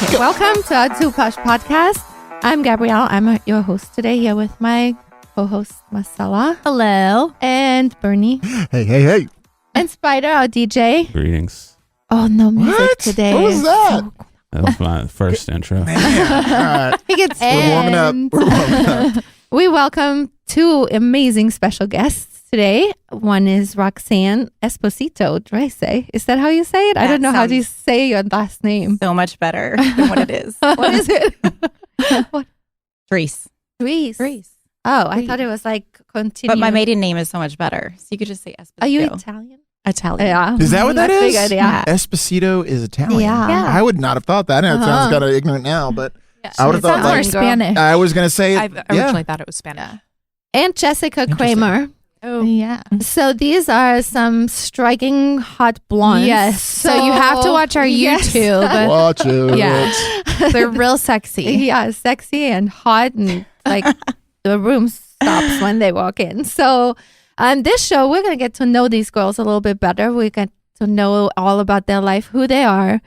Okay, welcome to our Two Posh podcast. I'm Gabrielle. I'm your host today here with my co-host Marcella. Hello. And Bernie. Hey. And Spider, our DJ. Greetings. Oh, no music today. What was that? That was my first intro. Man, He gets we're warming up. We welcome two amazing special guests today. One is Roxanne Esposito Drese. Is that how you say it? I don't know how you say your last name. So much better than what it is. What is it? What? Drese. Drese. Oh, I thought it was like continue. But my maiden name is so much better. So you could just say Esposito. Are you Italian? Italian. Yeah. Is that what that I is? figured, yeah. Esposito is Italian. Yeah. I would not have thought that. I know it sounds kind of ignorant now, but I would have It thought sounds more like Spanish. I was going to say I it. originally thought it was Spanish. Yeah. And Jessica Kramer. Oh, Yeah. So these are some striking hot blondes. Yes. So you have to watch our Yes. YouTube. Watch it. Yeah. They're real sexy. Yeah, sexy and hot, and like the room stops when they walk in. So on this show, we're going to get to know these girls a little bit better. We get to know all about their life, who they are,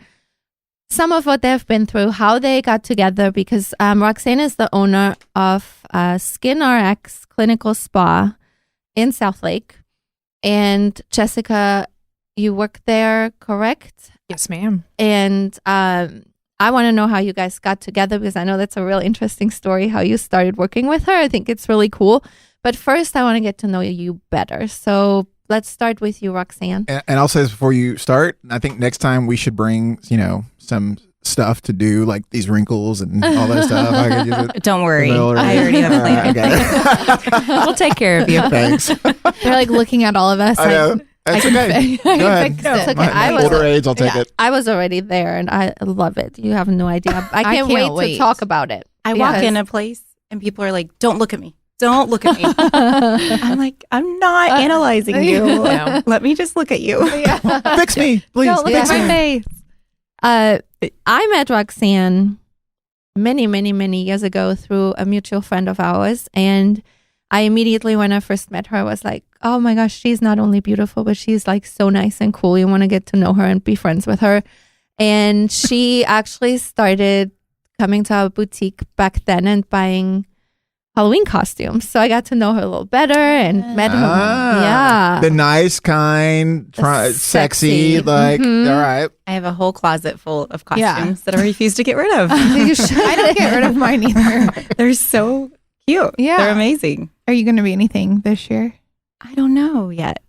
some of what they've been through, how they got together, because Roxanne is the owner of Skin RX Clinical Spa in South Lake. And Jessica, you work there, correct? yes, ma'am. And I want to know how you guys got together, because I know that's a real interesting story, how you started working with her. I think it's really cool. But first, I want to get to know you better. So let's start with you, Roxanne. And I'll say this before you start. I think next time we should bring, some stuff to do, like these wrinkles and all that stuff. I could use it. Don't worry. Or- I already have a plan. Okay. We'll take care of you. Thanks. They're like looking at all of us. I know. That's okay. I Go ahead. fixed it. It's okay. My I was- older age, I'll take Yeah, it. I was already there, and I love it. You have no idea. I can't wait to talk about it. I walk Yes. in a place and people are like, don't look at me. Don't look at me. I'm like, I'm not analyzing you. No. Let me just look at you. Fix me, please. Don't look Fix at my me. face. I met Roxanne many years ago through a mutual friend of ours, and I immediately, when I first met her, was like, oh my gosh, she's not only beautiful, but she's like so nice and cool. You want to get to know her and be friends with her. And she actually started coming to our boutique back then and buying Halloween costumes. So I got to know her a little better and met her. Yeah. The nice, kind, sexy, Sexy. like, Mhm. all right. I have a whole closet full of Yeah. costumes that I refuse to get rid of. You should. I don't get rid of mine either. They're so cute. Yeah. They're amazing. Are you going to be anything this year? I don't know yet.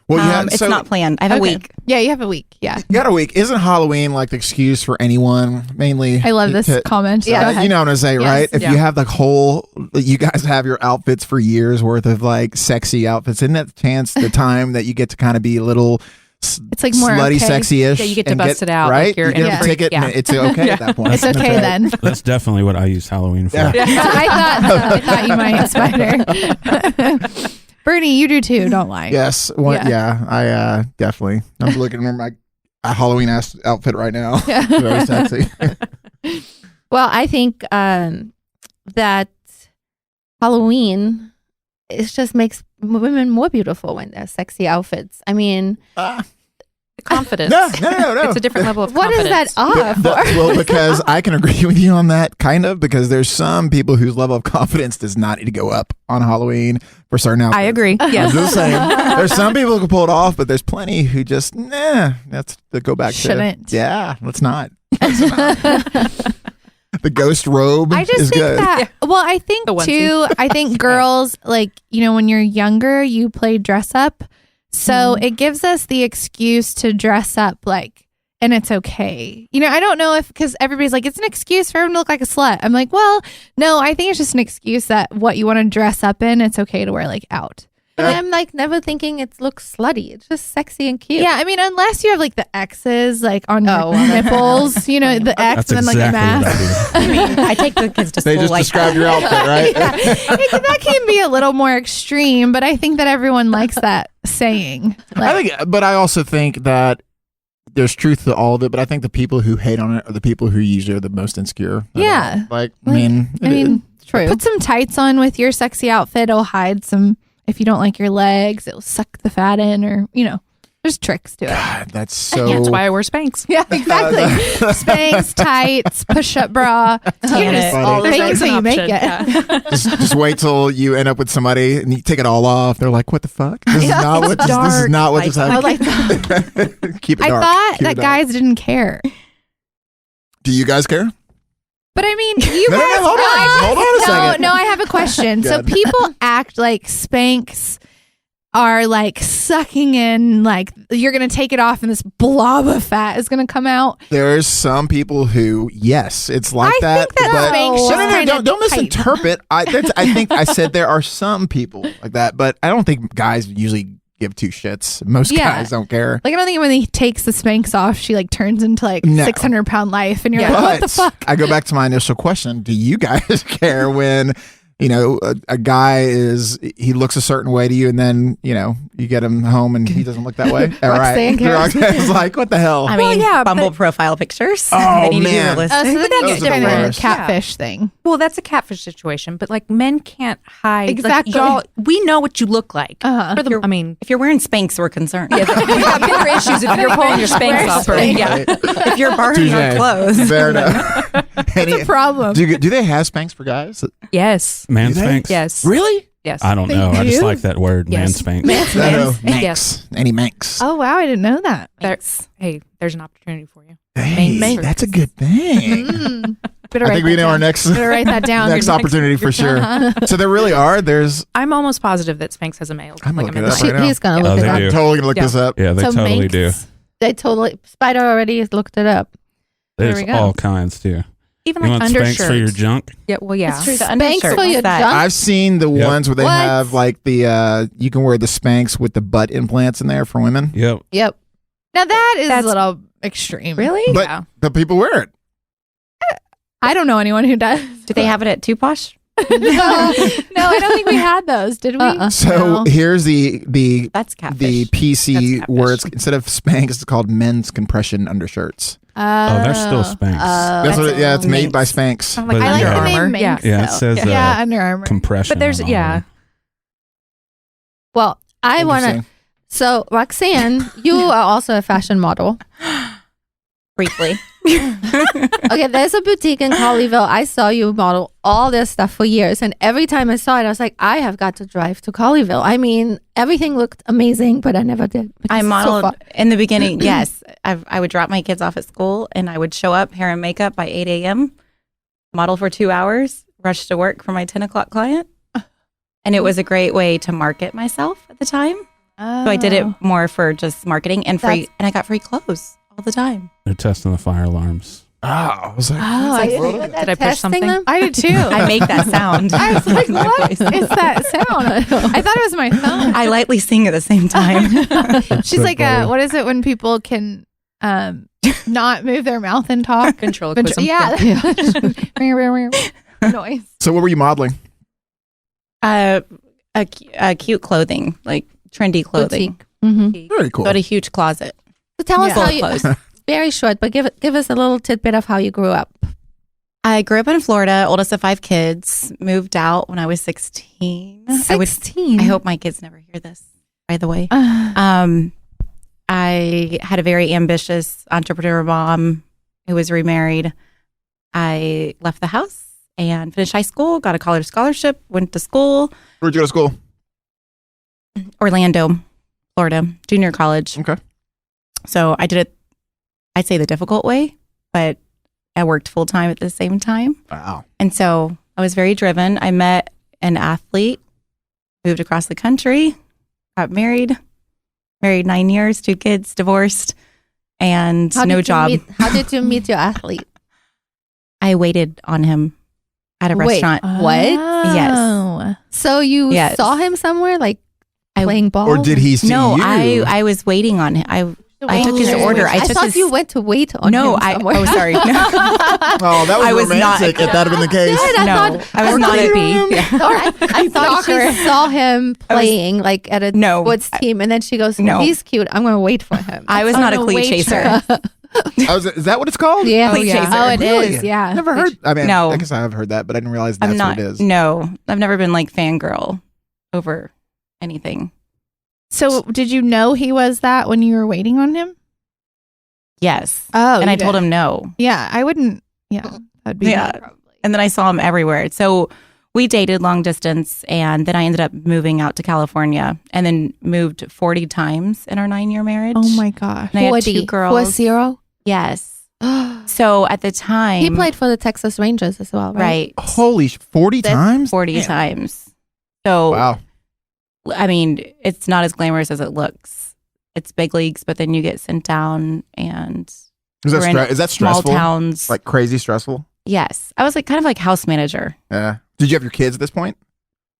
Well, yeah, It's so not planned. I have a Okay. week. Yeah, you have a week. Yeah. you got a week. Isn't Halloween like the excuse for anyone? Mainly, I love this to- comment. Yeah. Go ahead. You know what I'm saying, Yes. right? If Yeah. you have the whole, you guys have your outfits for years worth of like sexy outfits. Isn't that the time that you get to kind of be a little It's like more slutty, okay. sexy-ish? Yeah, you get to and bust it out, right? like you're you get in a for- ticket, yeah. and it's okay at that point. It's okay then. That's definitely what I use Halloween for. Yeah. I thought you might, Spider. Bernie, you do too. Don't lie. Yes, I definitely. I'm looking at my Halloween outfit right now. Very sexy. Well, I think that Halloween just makes women more beautiful when they're sexy outfits. I mean, Confidence. No. It's a different level of what is confidence. that for? Well, because I can agree with you on that, kind of, because there's some people whose level of confidence does not need to go up on Halloween for certain outfits. I agree. I'm Yes. just saying. There's some people who can pull it off, but there's plenty who just, that's to go back Shouldn't. to. Yeah, let's not. The ghost robe I just is think good. that, well, I think The onesie. too, I think girls, like, when you're younger, you play dress up. So it gives us the excuse to dress up, like, and it's okay. I don't know because everybody's like, it's an excuse for everyone to look like a slut. I'm like, well, no, I think it's just an excuse that what you want to dress up in, it's okay to wear like out. And I'm like never thinking it looks slutty. It's just sexy and cute. Yeah, I mean, unless you have like the X's like on Oh, your nipples, the X That's and then like exactly a mask. what I do. I mean, I take the kids to They school just like described that. your outfit, right? That can be a little more extreme, but I think that everyone likes that saying. But I also think that there's truth to all of it. But I think the people who hate on it are the people who usually are the most insecure. Yeah. I mean, True. Put some tights on with your sexy outfit. It'll hide some. If you don't like your legs, it'll suck the fat in, or there's There's tricks to it. God, that's so. That's why I wear Spanx. Yeah, exactly. Spanx, tights, push-up bra. Tan it. All Fake it It's till an you make option. it. Yeah. just wait till you end up with somebody and you take it all off. They're like, "What the fuck? This is not what. This is not what just I happened." like Keep it I dark. thought Keep it that dark. guys didn't care. Do you guys care? But I mean, you No, guys hold on. Hold on a second. No, I have a question. So Good. people act like Spanx are like sucking in, like you're gonna take it off and this blob of fat is gonna come out. There's some people who, yes, it's like I that. think that but Spanx no, should no, no, kinda don't tighten. misinterpret. I think I said there are some people like that, but I don't think guys usually give two shits. Most Yeah. guys don't care. Like I don't think when he takes the Spanx off, she like turns into like No. 600-pound life, and you're Yeah. like, what the But fuck? I go back to my initial question: do you guys care when a guy he looks a certain way to you, and then you get him home and he doesn't look that way? All Roxanne right, cares. Roxanne's like, what the hell? I Well, mean, yeah, Bumble but- profile pictures. Oh, They need to be man. realistic. So then Those you are get the kind of a worst. catfish thing. Well, that's a catfish situation, but like men can't hide. Exactly. Like, y'all, we know what you look like. Uh-huh. For the, I mean, If you're wearing Spanx, we're concerned. we have bigger issues if you're pulling your Spanx off. Or, yeah. Right. If you're borrowing our Touche. clothes. Fair enough. It's a problem. Do they have Spanx for guys? Yes. Man Do they? Spanx? Yes. Really? Yes. I don't know. I just you? like that word, Yes. man Spanx. No, Manx. Yes. Any Manx? Oh wow, I didn't know that. Hey, there's an opportunity for you. Hey, Manx. that's a good thing. Better I write think we that know our down. next Better write that down. next opportunity for sure. So there really are. There's. I'm almost positive that Spanx has a male. I'm like looking a it male. up right now. He's gonna Oh, look it they up. do. I'm totally gonna look Yeah. this up. Yeah, they So totally do. Manx. They totally. Spider already looked it up. There's we go. all kinds too. Even You like want Spanx undershirts. for your junk? Yeah, well, yeah. It's true. The Spanx undershirt. for your What's that? junk? I've seen the Yep. ones where they What? have like the you can wear the Spanx with the butt implants in there for women, Yep. Yep. Now that is That's- a little extreme. Really? but Yeah. the people wear it. I don't know anyone who does. Do they have it at Too Posh? No, I don't think we had those. Did we? Uh-uh. So No. here's the That's catfish. the PC That's catfish. where it's instead of Spanx, it's called men's compression undershirts. Oh, they're still Spanx. That's what. Yeah, it's made by Spanx. Sound like But I like yeah. the Under name Armour. Manx. Yeah. Yeah, it though. says yeah, Under Armour. compression. But there's, on all yeah. of them. Well, I want to. Interesting. So, Roxanne, you are also a fashion model. Briefly. Okay, there's a boutique in Colleyville. I saw you model all this stuff for years. And every time I saw it, I was like, I have got to drive to Colleyville. I mean, everything looked amazing, but I never did. because I it's so modeled far. in the beginning. Yes, I would drop my kids off at school, and I would show up, hair and makeup by 8 a.m., model for 2 hours, rush to work for my 10 o'clock client. And it was a great way to market myself at the time. So I did it more for just marketing and free, That's- and I got free clothes all the time. They're testing the fire alarms. Oh, I was like, Oh, I what's didn't that? know What? that. Did I push Testing something? them? I did too. I make that sound. I was like, My what voice. is that sound? I thought it was my phone. I lightly sing at the same time. She's so like, funny. what is it when people can not move their mouth and talk? Ventriloquism. Yeah. Noise. So what were you modeling? A cute clothing, like trendy clothing. Boutique. Mm-hmm. Very cool. Got a huge closet. So tell us Yeah. how you, Clothes. very short, but give us a little tidbit of how you grew up. I grew up in Florida, oldest of 5 kids, moved out when I was 16. 16. I hope my kids never hear this, by the way. I had a very ambitious entrepreneur mom who was remarried. I left the house and finished high school, got a college scholarship, went to school, Where'd you go to school? Orlando, Florida, junior college. Okay. So I did it, I'd say the difficult way, but I worked full time at the same time. Wow. And so I was very driven. I met an athlete, moved across the country, got married 9 years, 2 kids, divorced, and How no did you job. how did you meet your athlete? I waited on him at a Wait, restaurant. what? Yes. So you Yes. saw him somewhere, like I- playing ball? Or did he see No, you? I was waiting on him. I took his Oh. order. I took thought his, you went to wait on No, him somewhere. oh, sorry. No. Oh, that was, I was not- romantic. If that had been the case. I No, thought- I was not at B. I thought she saw him playing like at a No. sports team, and then she goes, No. "He's cute. I'm going to wait for him." I was not a cleat chaser. Is that what it's called? Yeah. Cleat chaser. Oh, it Really? is. Yeah. Never heard. I mean, No. I guess I have heard that, but I didn't realize that's I'm not. what it is. No, I've never been like fangirl over anything. So did you know he was that when you were waiting on him? Yes. Oh, and you I told did. him no. Yeah, I wouldn't. Yeah, that'd be Yeah. And then I saw him everywhere. So we dated long distance, and then I ended up moving out to California and then moved 40 times in our 9-year marriage. Oh my gosh. And I had 2 girls. 40? Yes. So at the time. He played for the Texas Rangers as well, right? Right. Holy 40 That's times? 40 times. So, Wow. I mean, it's not as glamorous as it looks. It's big leagues, but then you get sent down and Is we're in that small stressful? towns. Like crazy stressful? Yes. I was like kind of like house manager. Yeah. Did you have your kids at this point?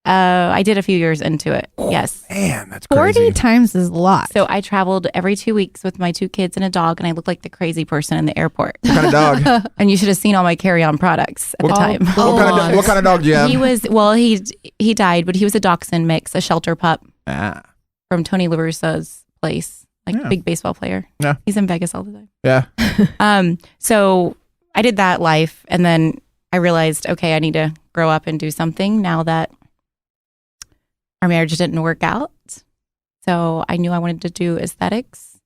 I did a few years into it. Yes. Man, that's 40 crazy. times is a lot. So I traveled every 2 weeks with my 2 kids and a dog, and I looked like the crazy person in the airport. What kind of dog? And you should have seen all my carry-on products at the time. What kind of dog do you have? He was, well, he died, but he was a dachshund mix, a shelter pup from Tony La Russa's place, like Yeah. big baseball player. Yeah. He's in Vegas all the time. Yeah. So I did that life, and then I realized, okay, I need to grow up and do something now that our marriage didn't work out. So I knew I wanted to do aesthetics.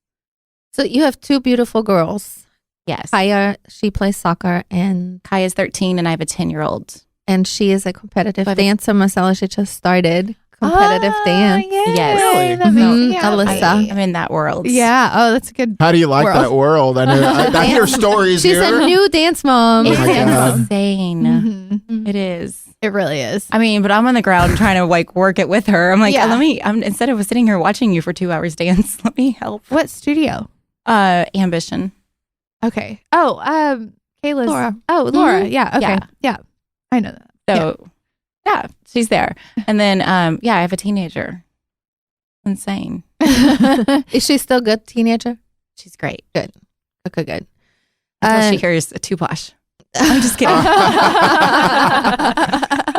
So you have 2 beautiful girls. Yes. Kaya, she plays soccer, and Kaya's 13 and I have a 10-year-old. she is a competitive But- dancer. Marcella, she just started competitive dance. Yes. Really? That makes, Mhm. yeah. Alyssa. I'm in that world. Yeah. Oh, that's a good. How do you like World. that world? I know. I hear stories She's here. a new dance mom. It's Oh my God. insane. Mhm. It is. It really is. I mean, but I'm on the ground trying to like work it with her. I'm like, Yeah. instead of sitting here watching you for 2 hours dance, let me help. What studio? Ambition. Okay. Oh, Kayla's. Laura. Oh, Laura. Mhm. Yeah. Okay. Yeah. Yeah. I know that. So yeah, she's there. And then, I have a teenager. Insane. Is she still good teenager? She's great. Okay, good. Until she hears too posh. I'm just kidding.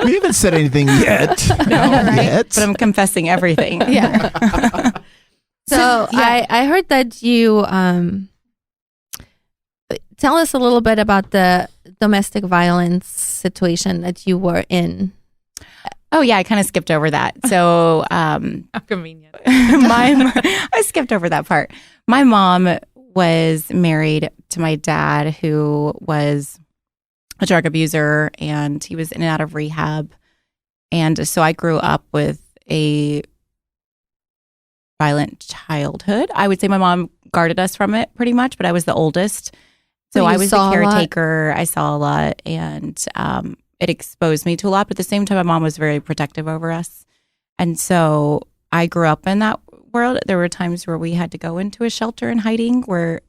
We haven't said anything yet. Yet. But I'm confessing everything. Yeah. So I heard that you tell us a little bit about the domestic violence situation that you were in. Oh yeah, I kind of skipped over that. So How convenient. I skipped over that part. My mom was married to my dad, who was a drug abuser, and he was in and out of rehab. And so I grew up with a violent childhood. I would say my mom guarded us from it pretty much, but I was the oldest. So So you I was the saw a lot? caretaker. I saw a lot, and it exposed me to a lot. But at the same time, my mom was very protective over us. And so I grew up in that world. There were times where we had to go into a shelter in hiding, where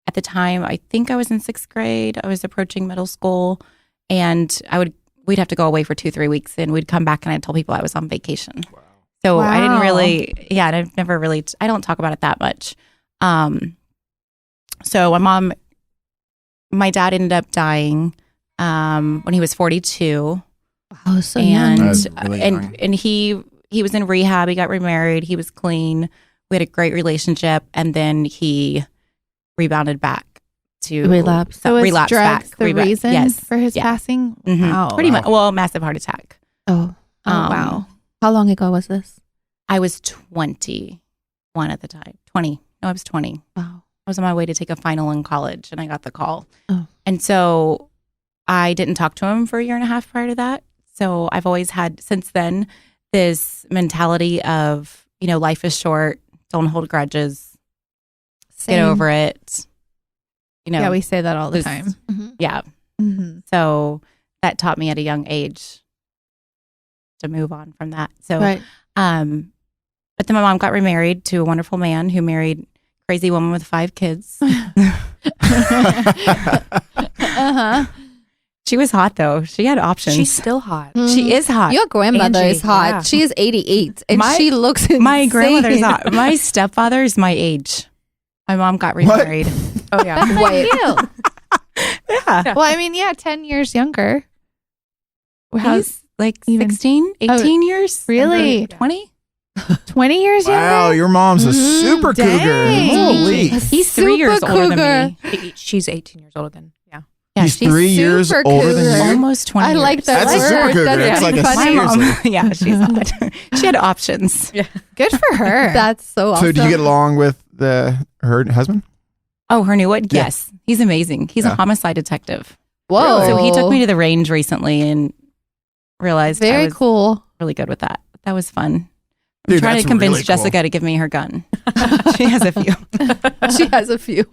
at the time, I think I was in 6th grade. I was approaching middle school, and we'd have to go away for 2-3 weeks, and we'd come back and I'd tell people I was on vacation. So I didn't Wow. really, and I've never really, I don't talk about it that much. So my dad ended up dying when he was 42. Wow, so And young. That's really young. and he was in rehab. He got remarried. He was clean. We had a great relationship, and then he rebounded back to Relapse. So is relapse drugs back. the reason Yes. for his Yeah. passing? Mhm. Wow. Pretty much. Well, massive heart attack. Oh, wow. how long ago was this? I was 21 at the time. 20. No, I was 20. Wow. I was on my way to take a final in college, and I got the call. Oh. And so I didn't talk to him for a year and a half prior to that. So I've always had, since then, this mentality of, life is short. Don't hold grudges. Get Same. over it. Yeah, we say that all the lose- time. Mhm. Yeah. Mm-hmm. So that taught me at a young age to move on from that. So, Right. but then my mom got remarried to a wonderful man who married a crazy woman with 5 kids. Uh-huh. She was hot though. She had options. She's still hot. She is hot. Your grandmother Angie, is hot. yeah. She is 88 and My- she looks insane. My grandmother's hot. My stepfather is my age. My mom got remarried. Oh yeah. Wait. Yeah. Well, I mean, 10 years younger. He's like even- 16, 18 years. Really? 20? 20 years Wow, younger? your mom's a Mhm. super Dang. cougar. Holy. He's 3 years Super older cougar. than me. She's 18 years older than. Yeah. He's 3 years super older than cougar. you. Almost 20 I like years. that. That's a super word. cougar. That's It's like a funny. My mom, seriously. yeah, she's hot. She had options. Good for her. That's so awesome. So do you get along with her husband? Oh, her new one? Yeah. Yes. He's amazing. He's a Yeah. homicide detective. Whoa. So he took me to the range recently and realized I Very was cool. really good with that. That was fun. I'm Dude, trying that's to convince really cool. Jessica to give me her gun. She has a few. She has a few.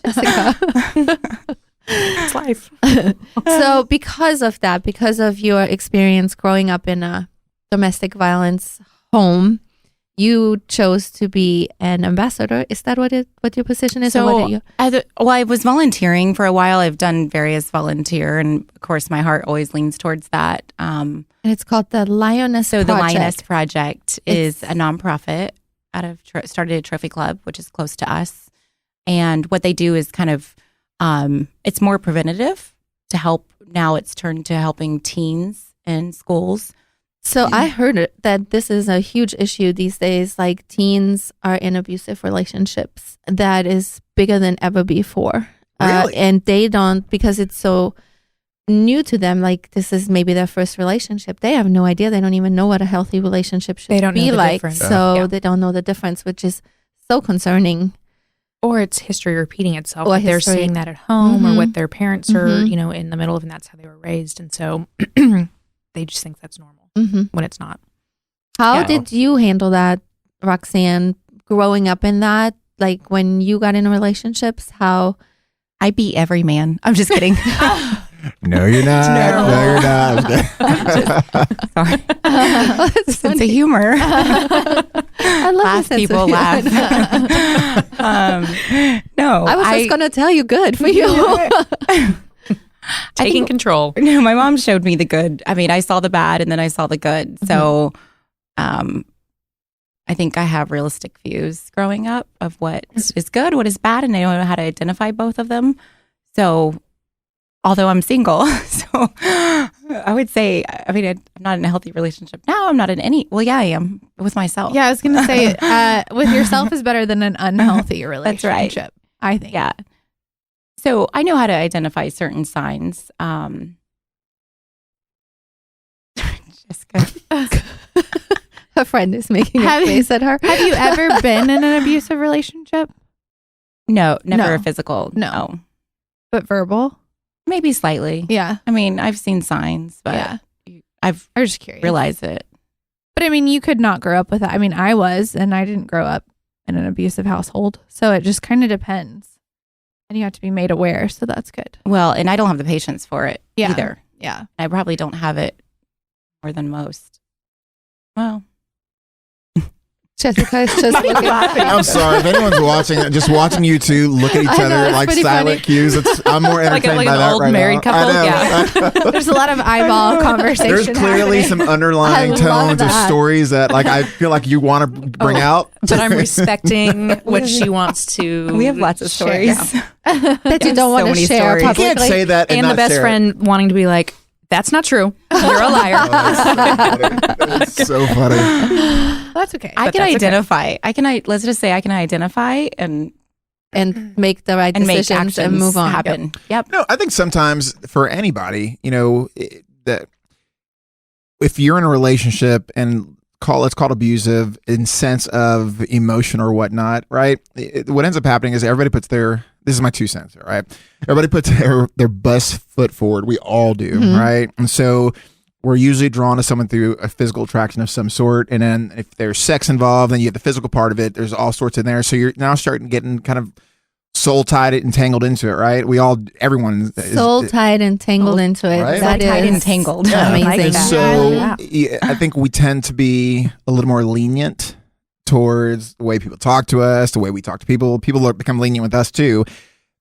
Jessica. It's life. So because of that, because of your experience growing up in a domestic violence home, you chose to be an ambassador. Is that what your position is? Or what So, are you? I was volunteering for a while. I've done various volunteer, and of course, my heart always leans towards that. And it's called the Lioness So, the Project. Lioness Project is a nonprofit started a trophy club, which is close to us. And what they do is kind of, it's more preventative to help. Now it's turned to helping teens in schools. So I heard that this is a huge issue these days. Like teens are in abusive relationships that is bigger than ever before. Really? And they don't, because it's so new to them, like this is maybe their first relationship. They have no idea. They don't even know what a healthy relationship should They don't know be the like. difference. So Yeah. they don't know the difference, which is so concerning. Or it's history repeating itself. Or Like they're history. seeing that at home or Mhm. what their parents are, Mhm. in the middle of, and that's how they were raised. And so they just think that's normal Hmm. when it's not. How Yeah. did you handle that, Roxanne, growing up in that? Like when you got into relationships, how? I beat every man. I'm just kidding. No, you're not. No, you're not. Sorry. That's Sense of funny. humor. I love Laugh, the sense of people humor. laugh. No, I was just gonna tell you, good for you. Taking think- control. No, my mom showed me the good. I mean, I saw the bad and then I saw the good. So, I think I have realistic views growing up of what is good, what is bad, and I know how to identify both of them. So, although I'm single, so I would say, I mean, I'm not in a healthy relationship now. I'm not in any. Well, yeah, I am with myself. Yeah, I was gonna say with yourself is better than an unhealthy That's right. relationship. I think. Yeah. So I know how to identify certain signs. Jessica. Her friend is making a Have- face at her. Have you ever been in an abusive relationship? No, never No. a physical. No. But verbal? Maybe slightly. Yeah. I mean, I've seen signs, but Yeah. I've I was just curious. realized it. But I mean, you could not grow up with that. I mean, I was, and I didn't grow up in an abusive household. So it just kind of depends. And you have to be made aware. So that's good. Well, and I don't have the patience for it Yeah. either. Yeah. I probably don't have it more than most. Well, Jessica is just looking. I'm sorry if anyone's watching. Just watching you two look at each I know, other it's like pretty silent funny. cues. I'm more Like entertained an by that old right married now. couple? There's a lot of eyeball conversation. There's clearly happening. some underlying I love tones or that. stories that, like, I feel like you want to bring out. But I'm respecting what she wants to. we have lots of share. stories. That you don't So want to many share stories. You publicly. can't say that and, And the not best share it. friend wanting to be like, that's not true. You're a liar. Oh, that's so funny. That's okay. I But can that's okay. identify. Let's just say I can identify and make the right make decisions actions and move on. happen. Yep. No, I think sometimes for anybody, that if you're in a relationship and let's call it abusive in sense of emotion or whatnot, right? What ends up happening is everybody puts this is my 2 cents, all right? Everybody puts their best foot forward. We all do, Mhm. right? And so we're usually drawn to someone through a physical attraction of some sort. And then if there's sex involved, then you have the physical part of it. There's all sorts in there. So you're now starting getting kind of soul tied and tangled into it, right? Everyone is Soul tied and tangled into it. Right? That Soul tied is and tangled. Yeah. amazing. like And that. so Yeah. I think we tend to be a little more lenient towards the way people talk to us, the way we talk to people. People become lenient with us too,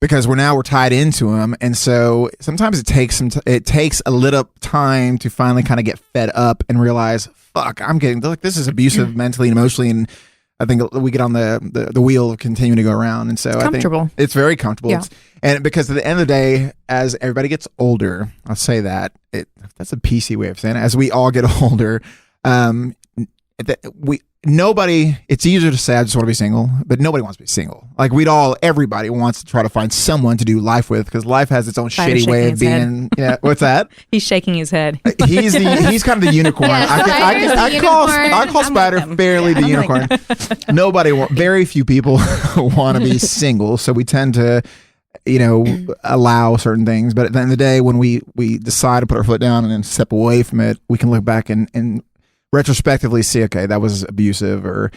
because we're tied into them. And so sometimes it takes it takes a little time to finally kind of get fed up and realize, fuck, I'm getting like this is abusive mentally and emotionally, and I think we get on the wheel of continuing to go around. And so I think Comfortable. it's very comfortable. Yeah. And because at the end of the day, as everybody gets older, I'll say that that's a PC way of saying it. As we all get older, nobody, it's easier to say I just want to be single, but nobody wants to be single. Like everybody wants to try to find someone to do life with, because life has its own Spider's shitty way shaking of his head. being. Yeah, what's that? He's shaking his head. He's kind of the unicorn. Yeah, Spider's the unicorn. I call I'm Spider with him. fairly the I'm unicorn. Very few people want to be single, so we tend to, allow certain things. But at the end of the day, when we decide to put our foot down and then step away from it, we can look back and retrospectively see, okay, that was abusive, or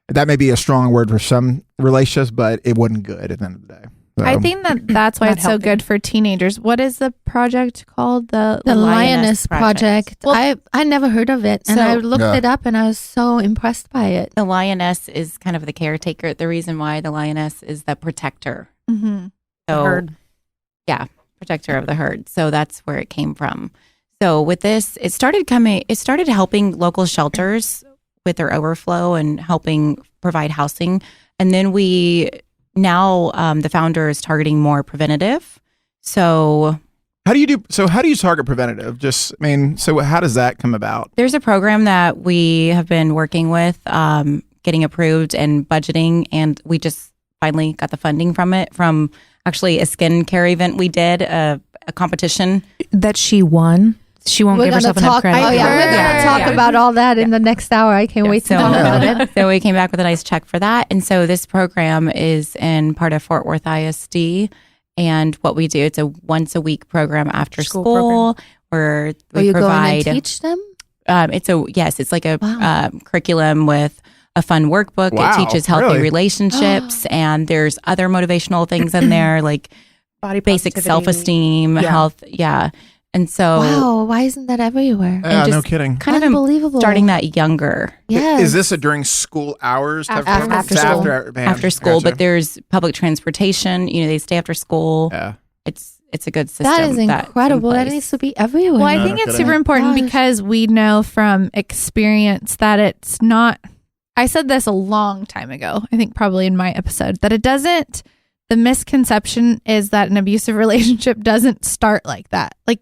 that may be a strong word for some relationships, but it wasn't good at the end of the day. So, I think that's why Not it's so healthy. good for teenagers. What is the project called? The Lioness Project. Well, I never heard of it, and So- I looked Yeah. it up, and I was so impressed by it. The lioness is kind of the caretaker. The reason why the lioness is the protector. Mhm. So, Herd. yeah, protector of the herd. So that's where it came from. So with this, it started helping local shelters with their overflow and helping provide housing. And then the founder is targeting more preventative. So how do you target preventative? So how does that come about? there's a program that we have been working with, getting approved and budgeting. And we just finally got the funding from actually a skincare event we did, a competition. That she won. She won't We're give gonna herself enough talk. credit. Oh yeah, we're Yeah. gonna talk Yeah. about all that in the next hour. I can't wait to So- talk about it. So we came back with a nice check for that. And so this program is in part of Fort Worth ISD. And what we do, it's a once a week program after School school where Will we you go in provide. and teach them? It's like a Wow. curriculum with a fun workbook. Wow, It teaches healthy really? relationships, and there's other motivational things in there, like Body basic positivity. self-esteem, Yeah. health. Yeah. And so Wow, why isn't that everywhere? No just kidding. kind of Unbelievable. starting that younger Yes. Is this during school hours? type of thing? After It's school. after school, Gotcha. but there's public transportation. They stay after school. Yeah. It's a good system. That is that's in incredible. That place. needs to be everywhere. Well, I No, think no it's kidding. super important Gosh. because we know from experience that it's not. I said this a long time ago, I think probably in my episode, that it doesn't. The misconception is that an abusive relationship doesn't start like that. Like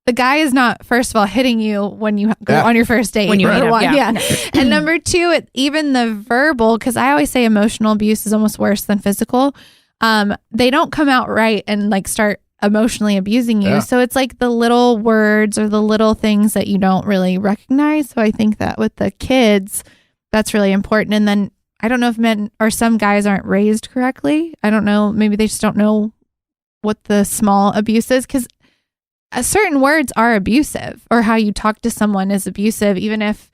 the guy is not, first of all, hitting you when you go Yeah. on your first date. When you number meet him, one. yeah. And number two, even the verbal, because I always say emotional abuse is almost worse than physical. They don't come out right and like start emotionally abusing you. Yeah. So it's like the little words or the little things that you don't really recognize. So I think that with the kids, that's really important. And then I don't know if men or some guys aren't raised correctly. I don't know. Maybe they just don't know what the small abuse is, because certain words are abusive, or how you talk to someone is abusive, even if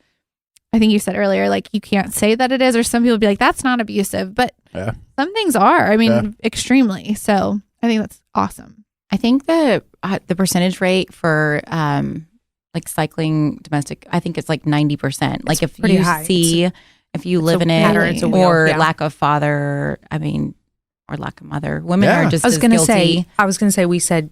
I think you said earlier, like you can't say that it is, or some people be like, that's not abusive, but Yeah. some things are. I mean, Yeah. extremely. So I think that's awesome. I think the percentage rate for like cycling domestic, I think it's like 90%. Like if pretty you high. if you live a in it, pattern, it's a wheel, or yeah. lack of father, or lack of mother, women Yeah. are just I was as going to guilty. say, we said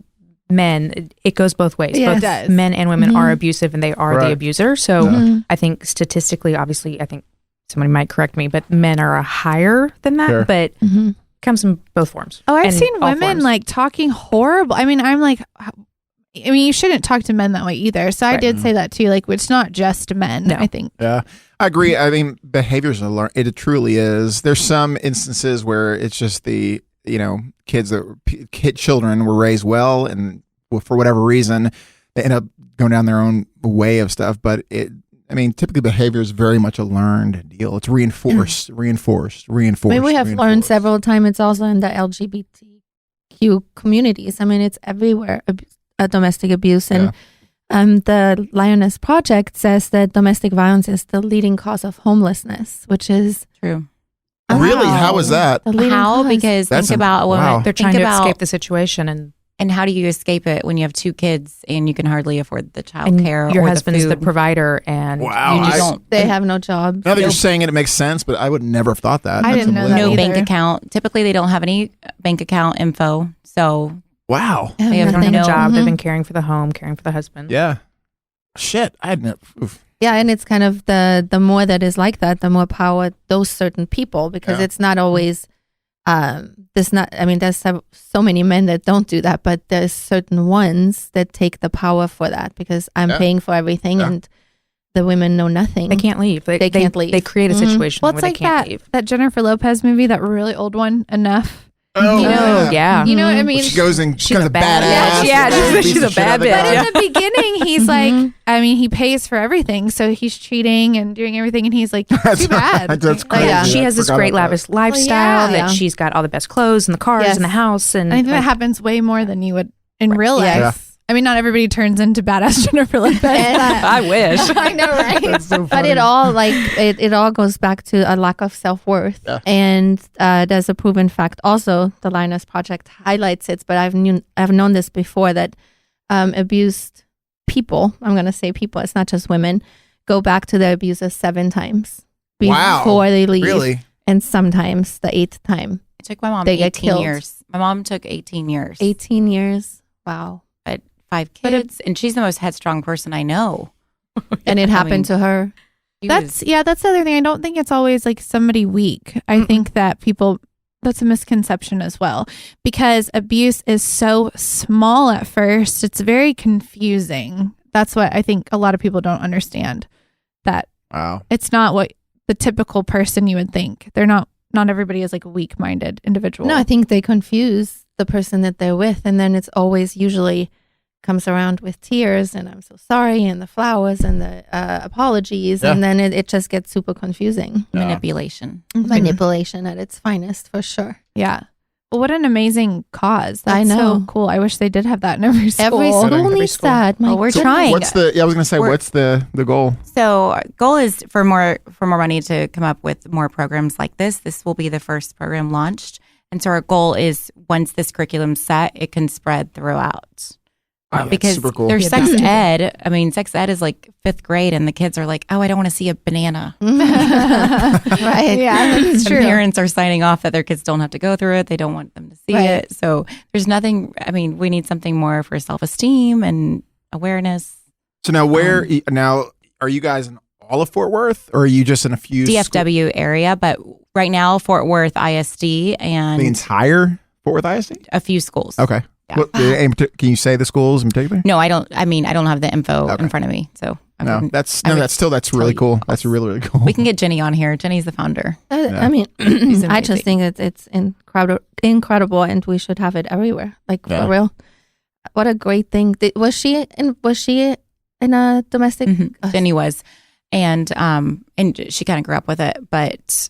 men, it goes both ways. Yeah, it Both does. men and women Mhm. are abusive, and they are Right. the abuser. So Mhm. I think statistically, obviously, I think somebody might correct me, but men are a higher than that, Sure. but Mhm. it comes in both forms. Oh, I've And seen all women forms. like talking horrible. I mean, I'm like, I mean, you shouldn't talk to men that way either. So I Right. did say that too. Like, it's not just men, No. I think. Yeah, I agree. I mean, behaviors are learned. It truly is. There's some instances where it's just the children were raised well, and for whatever reason, they end up going down their own way of stuff. But typically behavior is very much a learned deal. It's reinforced. I mean, we have learned several times. It's also in the LGBTQ communities. I mean, it's everywhere. Domestic abuse, and the Lioness Project says that domestic violence is the leading cause of homelessness, which is True. Really? How is that? the leading How? cause. Because That's think about a woman. wow. They're think trying to about- escape the situation, And how do you escape it when you have two kids and you can hardly afford the child and care? your or husband's the food? provider, and Wow. You just I- don't. they have no jobs. Now that you're saying it, it makes sense. But I would never have thought that. I That's didn't know that unbelievable. No either. bank account. Typically, they don't have any bank account info. So Wow. They have They have they don't have nothing. a job. Mhm. They've been caring for the home, caring for the husband. Yeah. Shit. I had never. Oof. Yeah, and it's kind of the more that is like that, the more power those certain people, because Yeah. it's not always there's so many men that don't do that, but there's certain ones that take the power for that, because I'm Yeah. paying for everything Yeah. and the women know nothing. They can't leave. They can't leave. They create a Mhm. situation Well, where it's they like can't that leave. that Jennifer Lopez movie, that really old one, Enough. Oh, You know, Oh, yeah. You know what I mean? Well, she goes and She's becomes a a badass. badass. Yeah, and she's beats a the shit bad out of the bitch. guy. But in the beginning, he's like, I mean, he pays for everything. So he's cheating and doing everything. And he's like, too bad. That's crazy. yeah. She I has this forgot great about that. lavish lifestyle yeah. that she's got all the best clothes and the cars Yes. and the house. And I think that like, happens way more than you would in real life. Yes. I mean, not everybody turns into badass Jennifer Lopez. And, I wish. I know, right? That's so but funny. it all it all goes back to a lack of self-worth. Yeah. And there's a proven fact also, the Linus Project highlights it, but I've known this before, that abused people, I'm going to say people, it's not just women, go back to their abusers 7 times Wow. before they leave. Really? And sometimes the 8th time. It took my mom They get 18 killed. years. My mom took 18 years. 18 years. Wow. But 5 kids. And she's the most headstrong person I know. And it happened to her. That's the other thing. I don't think it's always like somebody weak. I think that that's a misconception as well, because abuse is so small at first. It's very confusing. That's what I think a lot of people don't understand, that Wow. it's not what the typical person you would think. They're not everybody is like a weak-minded individual. No, I think they confuse the person that they're with, and then it's always usually comes around with tears and I'm so sorry and the flowers and the apologies, Yeah. and then it just gets super confusing. manipulation. Manipulation at its finest, for sure. Yeah. Well, what an amazing cause. That's I know. so cool. I wish they did have that in every school. Every school Every needs school. that. My Well, we're goodness. trying. What's the? Yeah, I was gonna say, We're- what's the goal? So our goal is for more money to come up with more programs like this. This will be the first program launched. And so our goal is, once this curriculum's set, it can spread throughout. Wow, that's Because super cool. there's Yeah, sex that's- ed. I mean, sex ed is like 5th grade, and the kids are like, "Oh, I don't want to see a banana." Right. Yeah, that's And true. parents are signing off that their kids don't have to go through it. They don't want them to see Right. it. So there's nothing. I mean, we need something more for self-esteem and awareness. So now, now are you guys in all of Fort Worth, or are you just in a few? DFW area, but right now Fort Worth ISD and The entire Fort Worth ISD? a few schools. Okay. Yeah. What, can you say the schools in particular? No, I don't. I mean, I don't have the info Okay. in front of me, so I No, wouldn't- that's I would that's tell really you cool. else. That's really, really cool. we can get Jenny on here. Jenny's the founder. I mean, He's I just amazing. think it's incredible, and we should have it everywhere. Like, Yeah. for real. What a great thing. Was she in a domestic? Jenny was, and she kind of grew up with it. But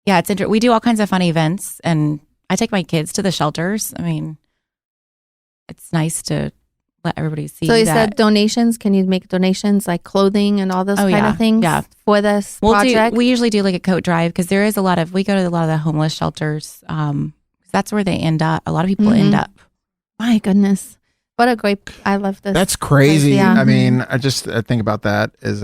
yeah, it's interesting. We do all kinds of fun events, and I take my kids to the shelters. I mean, it's nice to let everybody see. So you that. said donations. Can you make donations like clothing and all those kind of things? Yeah. For this project. We usually do like a coat drive, because there is we go to a lot of the homeless shelters. 'Cause that's where they end up. A lot of people end up. My goodness, what a great! I love this. That's crazy. Yeah. I mean, I think about that as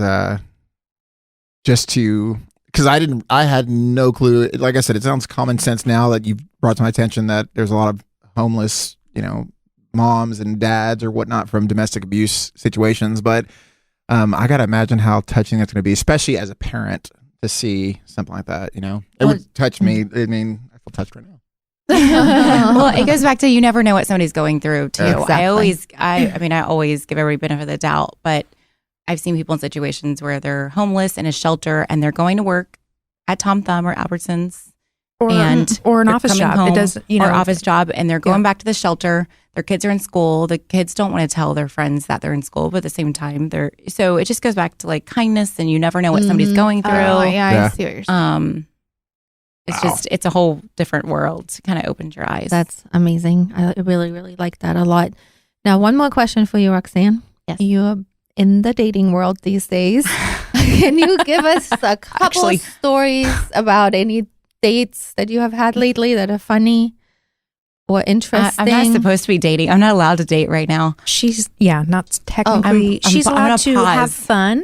just to, because I had no clue. Like I said, it sounds common sense now that you've brought to my attention that there's a lot of homeless, moms and dads or whatnot from domestic abuse situations. But I got to imagine how touching that's going to be, especially as a parent, to see something like that. It would touch me. I mean, I feel touched right now. Well, it goes back to, you never know what somebody's going through too. Exactly. I always give everybody benefit of the doubt, but I've seen people in situations where they're homeless in a shelter and they're going to work at Tom Thumb or Albertsons or and an they're office coming job. home, It does, or office job, and they're going back to the shelter. Their kids are in school. The kids don't want to tell their friends that they're in school, but at the same time, so it just goes back to like kindness, and you never know what somebody's going through. Oh, yeah, Yeah. I see what you're saying. It's Wow. just, it's a whole different world. It kind of opens your eyes. That's amazing. I really, really like that a lot. Now, one more question for you, Roxanne. Yes. You're in the dating world these days. Can you give us a couple Actually. of stories about any dates that you have had lately that are funny or interesting? I'm not supposed to be dating. I'm not allowed to date right now. She's not technically. I'm she's gonna allowed to pause. have fun.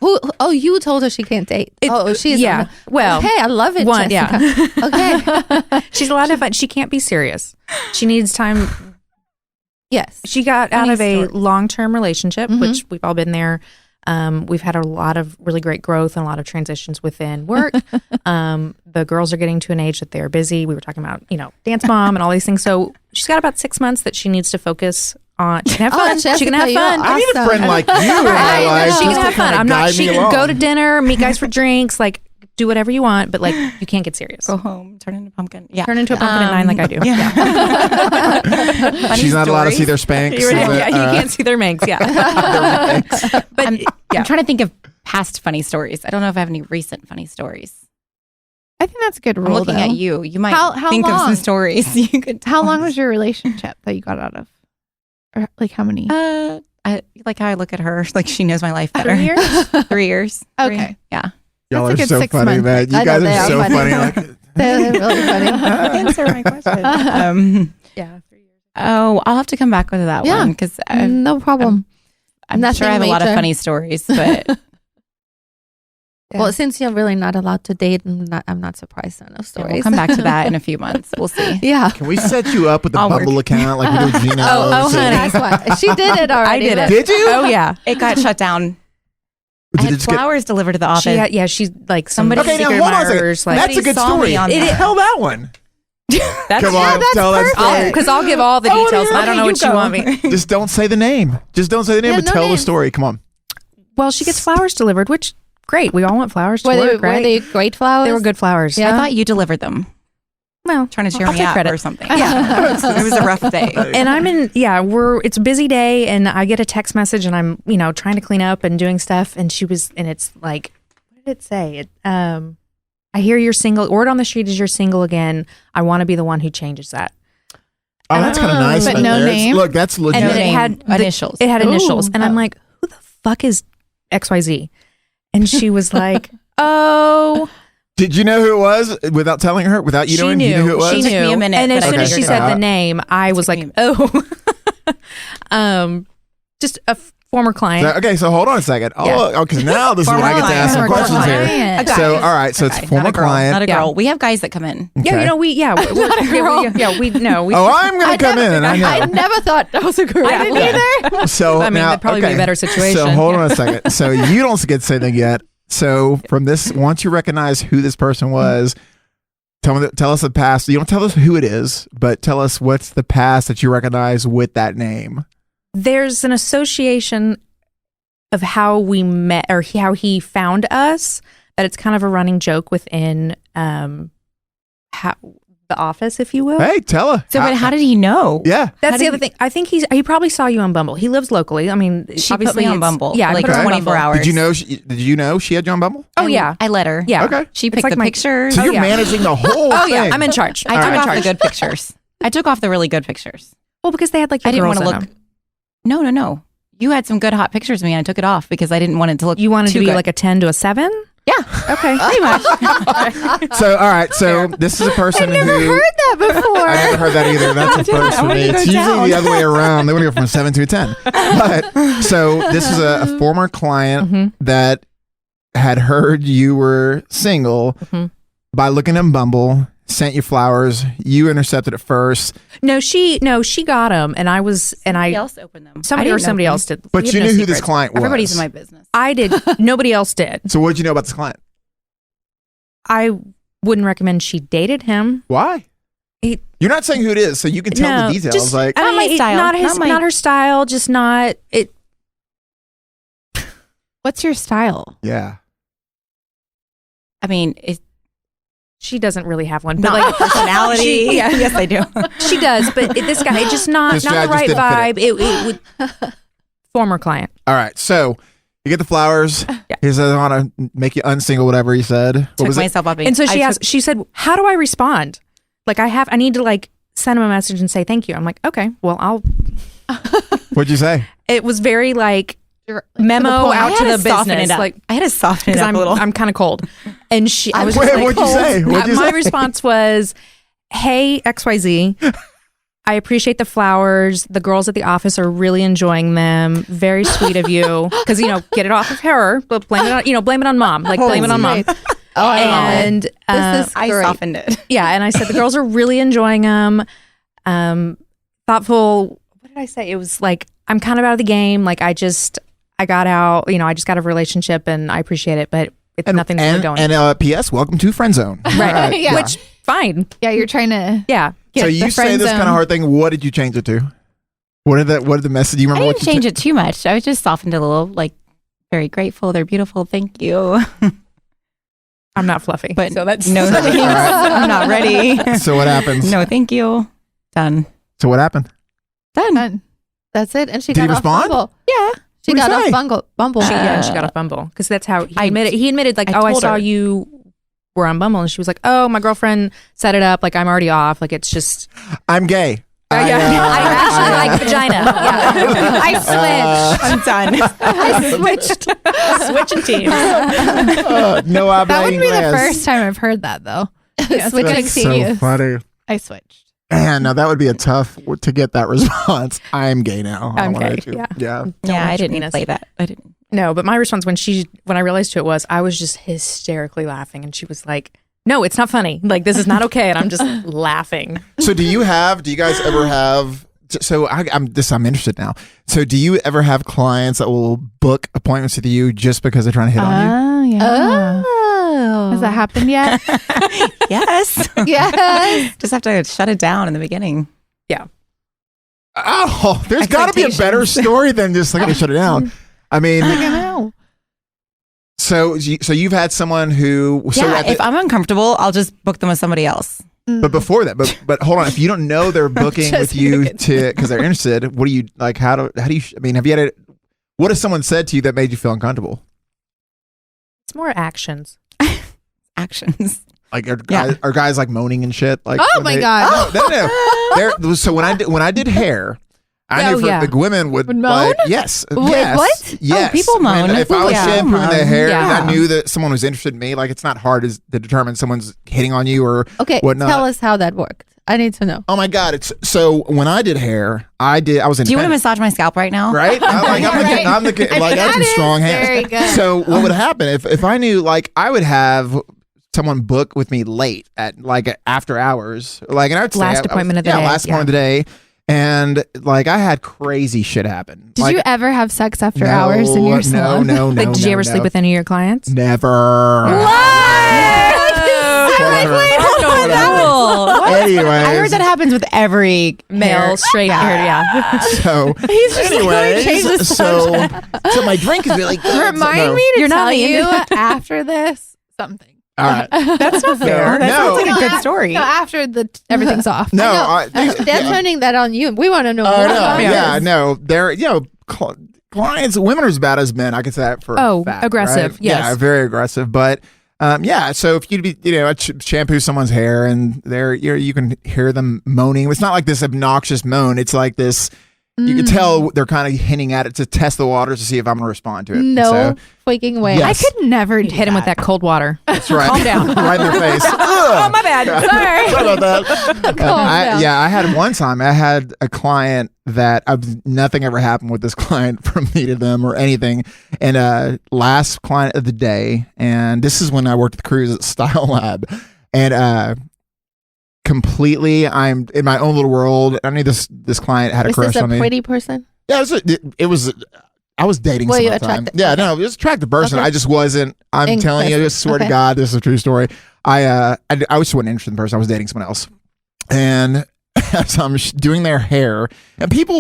Who? Oh, you told her she can't date. She's yeah. Well, Hey, I love it, one, Jessica. Okay. she's allowed to have fun. She can't be serious. She needs time. Yes. She got Funny out of a stories. long-term relationship, Mhm. which we've all been there. We've had a lot of really great growth and a lot of transitions within work. The girls are getting to an age that they're busy. We were talking about, dance mom and all these things. So she's got about 6 months that she needs to focus on. She can have fun. Jessica, She can have you're fun. I need a Awesome. friend like you in my life. She can just to have fun. kinda I'm not. guide She me can along. go to dinner, meet guys for drinks, like do whatever you want, but like you can't get serious. Go home, turn into a pumpkin. Yeah. Turn into a pumpkin at 9 like I do. Funny She's not allowed to see stories. their Spanx. Yeah, you can't see their manx. Yeah, but I'm yeah. trying to think of past funny stories. I don't know if I have any recent funny stories. I think that's a good I'm rule. looking though. at you. You might How think of some long? stories you could tell How long us. was your relationship that you got out of? Or like how many? I like how I look at her. Like she knows my life better. 3 years? 3 years. Okay. Yeah. Y'all That's a are good so 6 funny, months. man. You I know, guys they are are so funny. funny. They're really funny. Answer my question. Yeah. Oh, I'll have to come back with that Yeah. one because No problem. I'm Nothing sure I have a lot of major. funny stories, but Well, since you're really not allowed to date, I'm not surprised on those we'll stories. come back to that in a few months. We'll see. Yeah. Can we set you up with a I'll work. Bumble account like we do Gino? Oh, honey. That's why she did it already. I did it. Did you? Oh yeah. It got shut down. I Did it had just get- flowers delivered to the office. She's like Somebody- somebody. Okay, now secret hold on a second. admirers, like, That's a good saw me story. on It that. Tell that one. that's Come on, tell that story. because I'll give all the I wanna details. hear And I don't it. know You what you go. want me. Just don't say the name. Just don't say the name, Yeah, but no tell the names. story. Come on. Well, she gets flowers delivered, which great. We all want flowers to Were work, they right? great flowers? They were good flowers. Yeah. I thought you delivered them. Well, Trying to cheer I'll me take up credit. or something. Yeah. It was a rough day. And I'm in, it's a busy day and I get a text message and I'm, trying to clean up and doing stuff. And it's like, what did it say? I hear you're single. Word on the street is you're single again. I want to be the one who changes that. Oh, that's kind of nice. But right no there. name? Look, that's legit. And then name, it had initials. It had initials. Ooh. And I'm like, who the fuck is XYZ? And she was like, oh, Did you know who it was without telling her? Without you she knowing? knew. You knew who it was? She Took knew. me a minute, and as but I soon as figured she it said out. the name, I was Took like, me oh, just a former client. Okay, so hold on a second. Oh, because now this is when I get to ask some Former questions here. client. So, all right, so it's Okay, former not a girl, client. Not a Yeah. girl. We have guys that come in. Yeah, Okay. we know. Oh, I'm going to come in. I know. I never thought that was a girl. I didn't either. So I mean, now, that'd probably be a better situation. So hold on a second. So you don't get to say anything yet. So from this, once you recognize who this person was, tell us the past. You don't tell us who it is, but tell us what's the past that you recognize with that name. There's an association of how we met or how he found us that it's kind of a running joke within the office, if you will. Hey, tell her. So, but how did he know? Yeah. That's How the did other thing. I think he probably saw you on Bumble. He lives locally. I mean, She obviously put me on it's- Bumble. Yeah, I like put her on 24 Bumble. hours. Did you know she had you on Bumble? Oh yeah. I let her. Yeah. Okay. She It's picked like the my- pictures. So you're yeah. managing the whole Oh thing. yeah, I'm in charge. I I'm took in off charge. the good pictures. I took off the really good pictures. Well, because they had like your I didn't girls want to in look. them. No. You had some good hot pictures of me, and I took it off because I didn't want it to look. You wanted too to be good. like a 10 to a 7? Yeah. Okay. Pretty much. So, all right. So this is a person who. Heard that before. I never heard that either. That's the first for me. It's usually the other way around. They want to go from a 7 to a 10. But so this is a former client that had heard you were single by looking at Bumble, sent you flowers. You intercepted it first, No, she got them, and I was, and Somebody I else opened them. somebody or somebody else did. but We you have knew no who this secrets. client was. Everybody's in my business. I did. Nobody else did. So what did you know about this client? I wouldn't recommend she dated him. Why? He- You're not saying who it is, so you can tell No, the details. just- like, Not my style. Not her style. Just not it. What's your style? yeah. I mean, it's She doesn't really have one, but not like personality. She, yeah, Yes, I do. she does. But this guy, it's just not This not guy the just right didn't vibe. It would former client. All right. So you get the flowers. He says, I want to make you unsingle, whatever he said. What Took was it? myself up. And so she I asked. She said, "How do I respond? Like I need to like send him a message and say thank you." I'm like, okay, well I'll. What'd you say? It was very like memo I out had to the soften business, it up. like I had to soften it because up a little. I'm kind of cold, and I was Wait, just like, what'd you say? What'd you my say? response was, "Hey XYZ, I appreciate the flowers. The girls at the office are really enjoying them. Very sweet of you, because get it off of her, but blame it on blame it on mom, like blame it on mom." Oh, I love it. And This is I great. softened it. yeah, and I said the girls are really enjoying them. Thoughtful. What did I say? It was like I'm kind of out of the game. Like I got out. I just got a relationship, and I appreciate it, but it's nothing's really going. And P.S. Welcome to friend zone. right, Yeah. which fine. Yeah, you're trying to Yeah, get So the you say friend this zone. kind of hard thing. What did you change it to? What did the message? Do you I remember didn't change it too much. I was just softened a little, like, very grateful. They're beautiful. Thank you. I'm not fluffy, But so that's no thanks. All right. I'm not ready. So what happens? No, thank you. Done. So what happened? Done. That's it. And she Did he got off respond? Bumble. Yeah. She What'd got he off say? Bumble. She got off Bumble because that's how he admitted. He admitted like, I oh, I told saw her. you were on Bumble, and she was like, oh, my girlfriend set it up. Like I'm already off. Like it's just. I'm gay. I actually like vagina. Yeah. I switched. I'm done. I switched. Switching teams. No, That wouldn't be the first time I've heard that though. Yeah, Switching That's so teams. funny. I switched. Man, now that would be a tough to get that response. I'm gay now. I I'm don't wanna gay, let you- yeah. Yeah, I watch didn't penis. play that. I didn't. No, but my response when I realized who it was, I was just hysterically laughing, and she was like, "No, it's not funny. Like this is not okay." And I'm just laughing. So do you guys ever have? So I'm interested now. So do you ever have clients that will book appointments with you just because they're trying to hit on you? Oh yeah. Oh. Has that happened yet? Yes. Yes. Just have to shut it down in the beginning. Oh, there's got to be a better story than just like shut it down. I mean, I know. so you've had someone who Yeah, if I'm uncomfortable, I'll just book them with somebody else. but before that, but hold on, if you don't know they're booking with Just you kidding. because they're interested, what do you like? How do you? I mean, have you had what has someone said to you that made you feel uncomfortable? It's more actions. Actions. Like are Yeah. guys like moaning and shit? Like Oh when my they- God. No. So when I did hair, I knew yeah. the women would Would like, moan? yes, Wait, yes, what? yes. people moan. If I was Yeah. shampooing their Moan. hair and Yeah. I knew that someone was interested in me, like it's not hard to determine someone's hitting on you or Okay, whatnot. tell us how that worked. I need to know. Oh my God! It's so when I did hair, I was Do you want to independent. massage my scalp right now? Right? I'm looking like I have some strong hands. very good. So what would happen if I knew like I would have someone book with me late at like after hours, like and I'd say Last appointment of the day, last appointment of the day, and like I had crazy shit happen. Did like, you ever have sex after hours in your salon? No. Like, did you ever sleep with any of your clients? Never. Anyway, I heard that happens with every Male, straight haired, yeah. So He's just anyways, change the so my drink is really good. Remind So, no. me to You're not tell me. you after this something. All right. That's not fair. That No. sounds like a good story. No, after everything's off. No, They're turning that on you. We want to know Oh more no, about yeah, this. no. They're clients. Women are as bad as men. I can say that for a Oh, fact, aggressive, right? yes. Yeah, very aggressive. But yeah. So if you'd be, I shampoo someone's hair and you can hear them moaning. It's not like this obnoxious moan. It's like this. You can tell they're kind of hinting at it to test the waters to see if I'm going to respond to it. No So, freaking way. Yes. I could never do Hit him with that cold water. that's right. Calm down. Right in their face. Oh, my bad. Sorry. Sorry about that. down. I had one time. I had a client that nothing ever happened with this client from me to them or anything. And last client of the day, and this is when I worked at the cruise at Style Lab, and completely, I'm in my own little world. I knew this client had a Is crush this a on me. pretty person? Yeah, it was. I was dating Were you someone at the time. attracted? Yeah, Okay. no, it was an attractive person. Okay. I just wasn't. I'm telling you, I just swear to Okay. God, this is a true story. I just wasn't interested in the person. I was dating someone else, and as I'm doing their hair, and people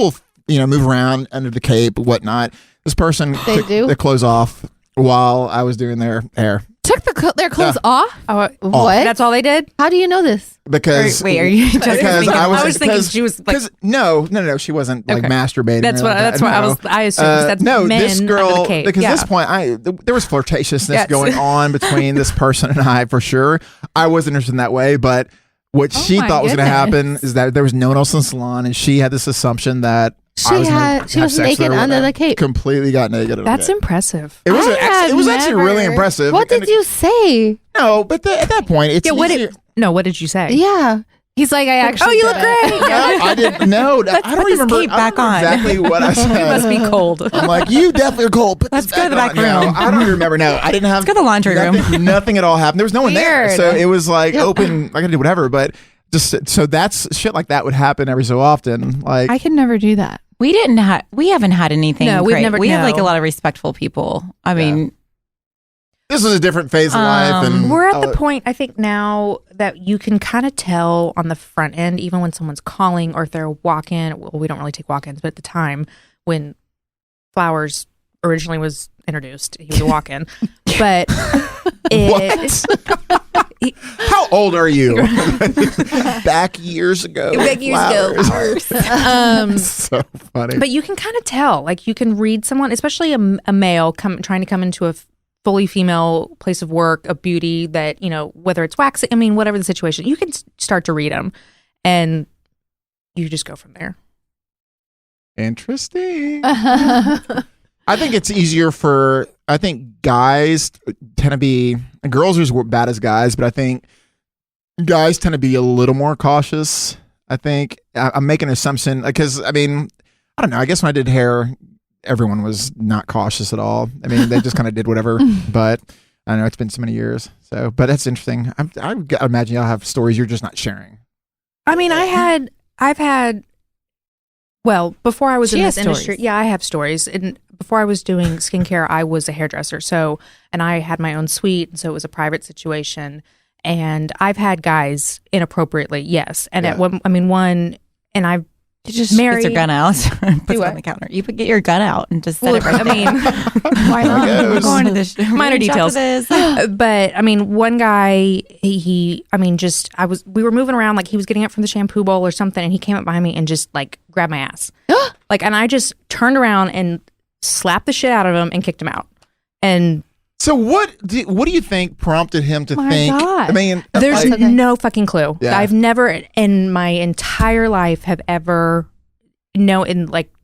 will, move around under the cape, whatnot. This person They took do? their clothes off while I was doing their hair Took their clothes off. Oh, What? that's all they did? How do you know this? because Wait, are you just because thinking? I was thinking she was like, because no, she wasn't like Okay. masturbating. that's or what like that. I No. was. I assumed that's no, men this under girl the cape. because yeah. at this point there was flirtatiousness Yes. going on between this person and I for sure. I wasn't interested in that way, but what Oh she my thought was going to happen goodness. is that there was no one else in the salon, and she had this assumption that She I was gonna had- she have was sex with naked her under when I the cape. Completely got naked. That's impressive. It was I had it was actually really never- impressive. What did you say? No, but at that point, it's Yeah, what easier- what did you say? Yeah. He's like, I actually. Oh, you did look it. great. No, I didn't. No, I don't put this remember. cape I don't back on. remember exactly what I said. You must be cold. I'm like, you definitely are cold. Put Let's this go to the back on. No, room. I don't even remember. No, I didn't have. Let's go to the laundry room. Nothing at all happened. There was no one there, Weird. so it was like open. I could do whatever, but just so that's shit like that would happen every so often. Like I could never do that. We haven't had anything. No, we've great. never- We have no. like a lot of respectful people. I mean, this was a different phase of life. And We're at the point, I think, now that you can kind of tell on the front end, even when someone's calling or if they're walk-in. Well, we don't really take walk-ins, but at the time when Flowers originally was introduced, he was a walk-in. But how old are you? Back years ago. So funny. But you can kind of tell, like you can read someone, especially a male trying to come into a fully female place of work, a beauty that, whether it's waxing, I mean, whatever the situation, you can start to read them and you just go from there. Interesting. I think it's easier I think guys tend to be, girls are as bad as guys, but I think guys tend to be a little more cautious. I think I'm making an assumption because, I mean, I don't know. I guess when I did hair, everyone was not cautious at all. I mean, they just kind of did whatever, but I don't know. It's been so many years. So, but that's interesting. I imagine y'all have stories you're just not sharing. I mean, I've had, well, before I was in this industry, yeah, I have stories. And before I was doing skincare, I was a hairdresser. So, and I had my own suite. So it was a private situation. And I've had guys inappropriately, yes. And at one, and I've just married. Gets your gun out, puts it on the counter. You get your gun out and just set it right there. Why not? We're going to this minor details. But I mean, one guy, we were moving around, like he was getting up from the shampoo bowl or something, and he came up behind me and just like grabbed my ass, and I just turned around and slapped the shit out of him and kicked him out. And so what do you think prompted him to think? God. I mean, there's no fucking clue. Yeah. I've never in my entire life have ever no. And isn't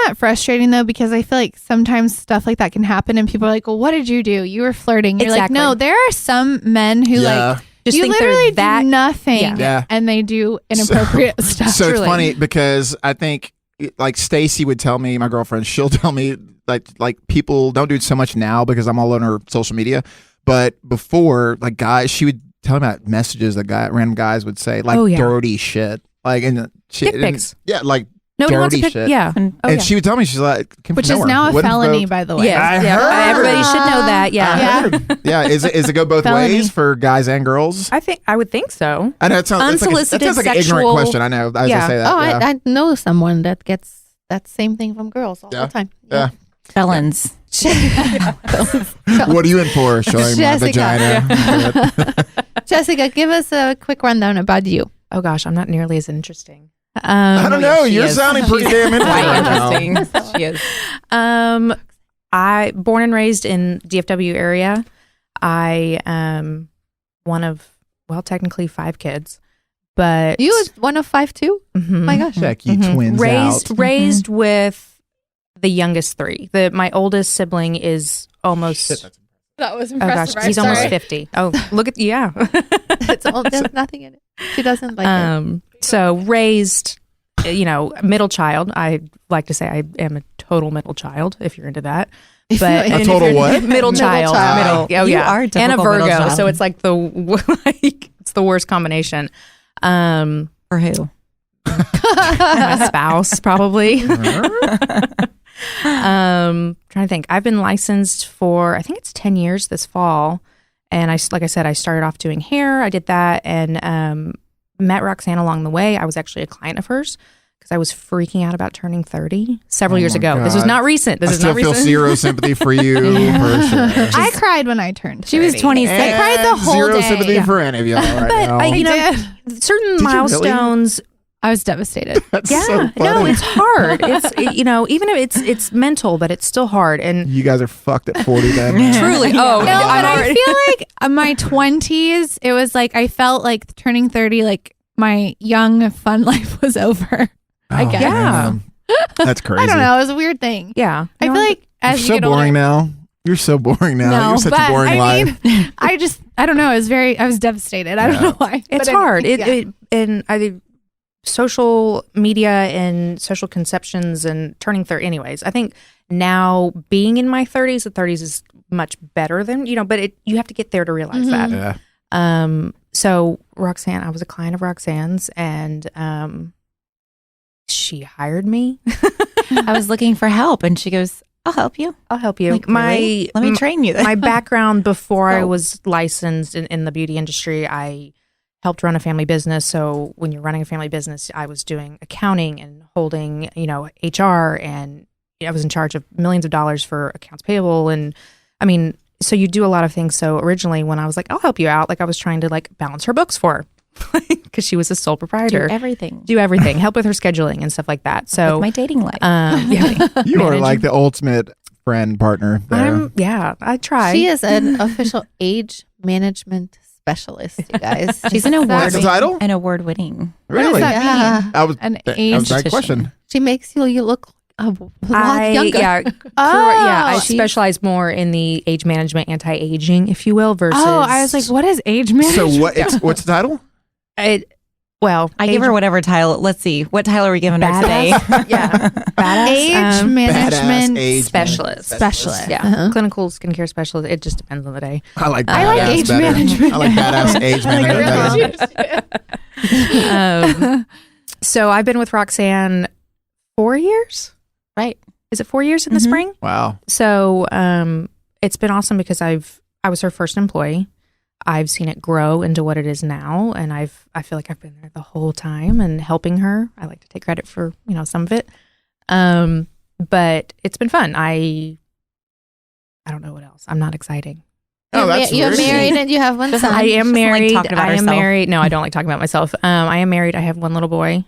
that frustrating though? Because I feel like sometimes stuff like that can happen and people are like, well, what did you do? You were flirting. You're like, no, there are some men who just you literally do nothing and they do inappropriate stuff. So it's funny because I think like Stacy would tell me, my girlfriend, she'll tell me like people don't do it so much now because I'm all on her social media. But before, like guys, she would tell me about messages that random guys would say, like dirty shit. Like, and dick pics. Yeah, like nobody wants dirty to shit. Yeah. And she would tell me, she's like, which is now a felony, by the way. Yes. Everybody should know that. Yeah. Is it go both ways for guys and girls? I would think so. I know it sounds like an ignorant question. I know. As I say that. Oh, I know someone that gets that same thing from girls all the time. Yeah. Felons. What are you in for? Showing my vagina. Jessica, give us a quick rundown about you. Oh gosh, I'm not nearly as interesting. I don't know. You're sounding pretty damn interesting. She is. I born and raised in DFW area. I am one of technically 5 kids, but you was one of 5 too. Mm-hmm. My gosh, check you twins raised with the youngest 3. My oldest sibling is almost. That was impressive. Oh gosh, he's almost 50. Oh, look at there's nothing in it. She doesn't like it. So raised, middle child. I like to say I am a total middle child. If you're into that, but a total what? Middle child. Oh you are a and a Virgo. child. So it's like it's the worst combination. For who? My spouse, probably. Trying to think. I've been licensed for I think it's 10 years this fall, and I started off doing hair. I did that and met Roxanne along the way. I was actually a client of hers because I was freaking out about turning 30 several years ago. God. This was not recent. I still feel zero sympathy for you. For sure. I cried when I turned 30. She was 26. I cried the whole zero day. Sympathy for any of y'all right now. Certain milestones. I was devastated. That's so funny. No, it's hard. Even if it's mental, but it's still hard. And you guys are fucked at 40 then. Truly. No, but I feel like my 20s, it was like I felt like turning 30, like my young fun life was over. I guess. Yeah. That's crazy. I don't know. It was a weird thing. Yeah. I feel like as you're you so get boring older, now. You're so boring now. No, You're such a boring life. I don't know. I was devastated. I don't know why. It's hard. Social media and social conceptions and turning 30. Anyways, I think now being in my 30s, the 30s is much better than, but you have to get there to realize that. Yeah. So Roxanne, I was a client of Roxanne's and she hired me. I was looking for help and she goes, I'll help you. I'll help you. Like, really? Let me train you. My background before I No. was licensed in the beauty industry, I helped run a family business. So when you're running a family business, I was doing accounting and holding, HR, and I was in charge of millions of dollars for accounts payable. And I mean, so you do a lot of things. So originally when I was like, I'll help you out, like I was trying to like balance her books for her because she was a sole proprietor. Do everything. Help with her scheduling and stuff like that. So With my dating life. You are managing- like the ultimate friend partner there. I try. She is an official age management specialist, you guys. She's an That's the title? An award-winning. Really? that Yeah. That was An that was my age question. She makes you look a lot younger. I She's- specialize more in the age management, anti-aging, if you will, versus. Oh, I was like, what is age management? So what's the title? I give her whatever title. Let's see. What title are we giving her today? Yeah, badass age Badass management age specialist. specialist. Yeah, Uh-huh. clinical skincare specialist. It just depends on the day. I like I like badass age better. management. I like badass age management better. So I've been with Roxanne 4 years. Right. Is it 4 years in the Mhm. spring? Wow. So it's been awesome because I was her first employee. I've seen it grow into what it is now, and I feel like I've been there the whole time and helping her. I like to take credit for some of it, but it's been fun. I don't know what else. I'm not exciting. Oh, that's You're very married sweet. and you have one son. I am doesn't like married. talking about I am herself. married. No, I don't like talking about myself. I am married. I have one little boy.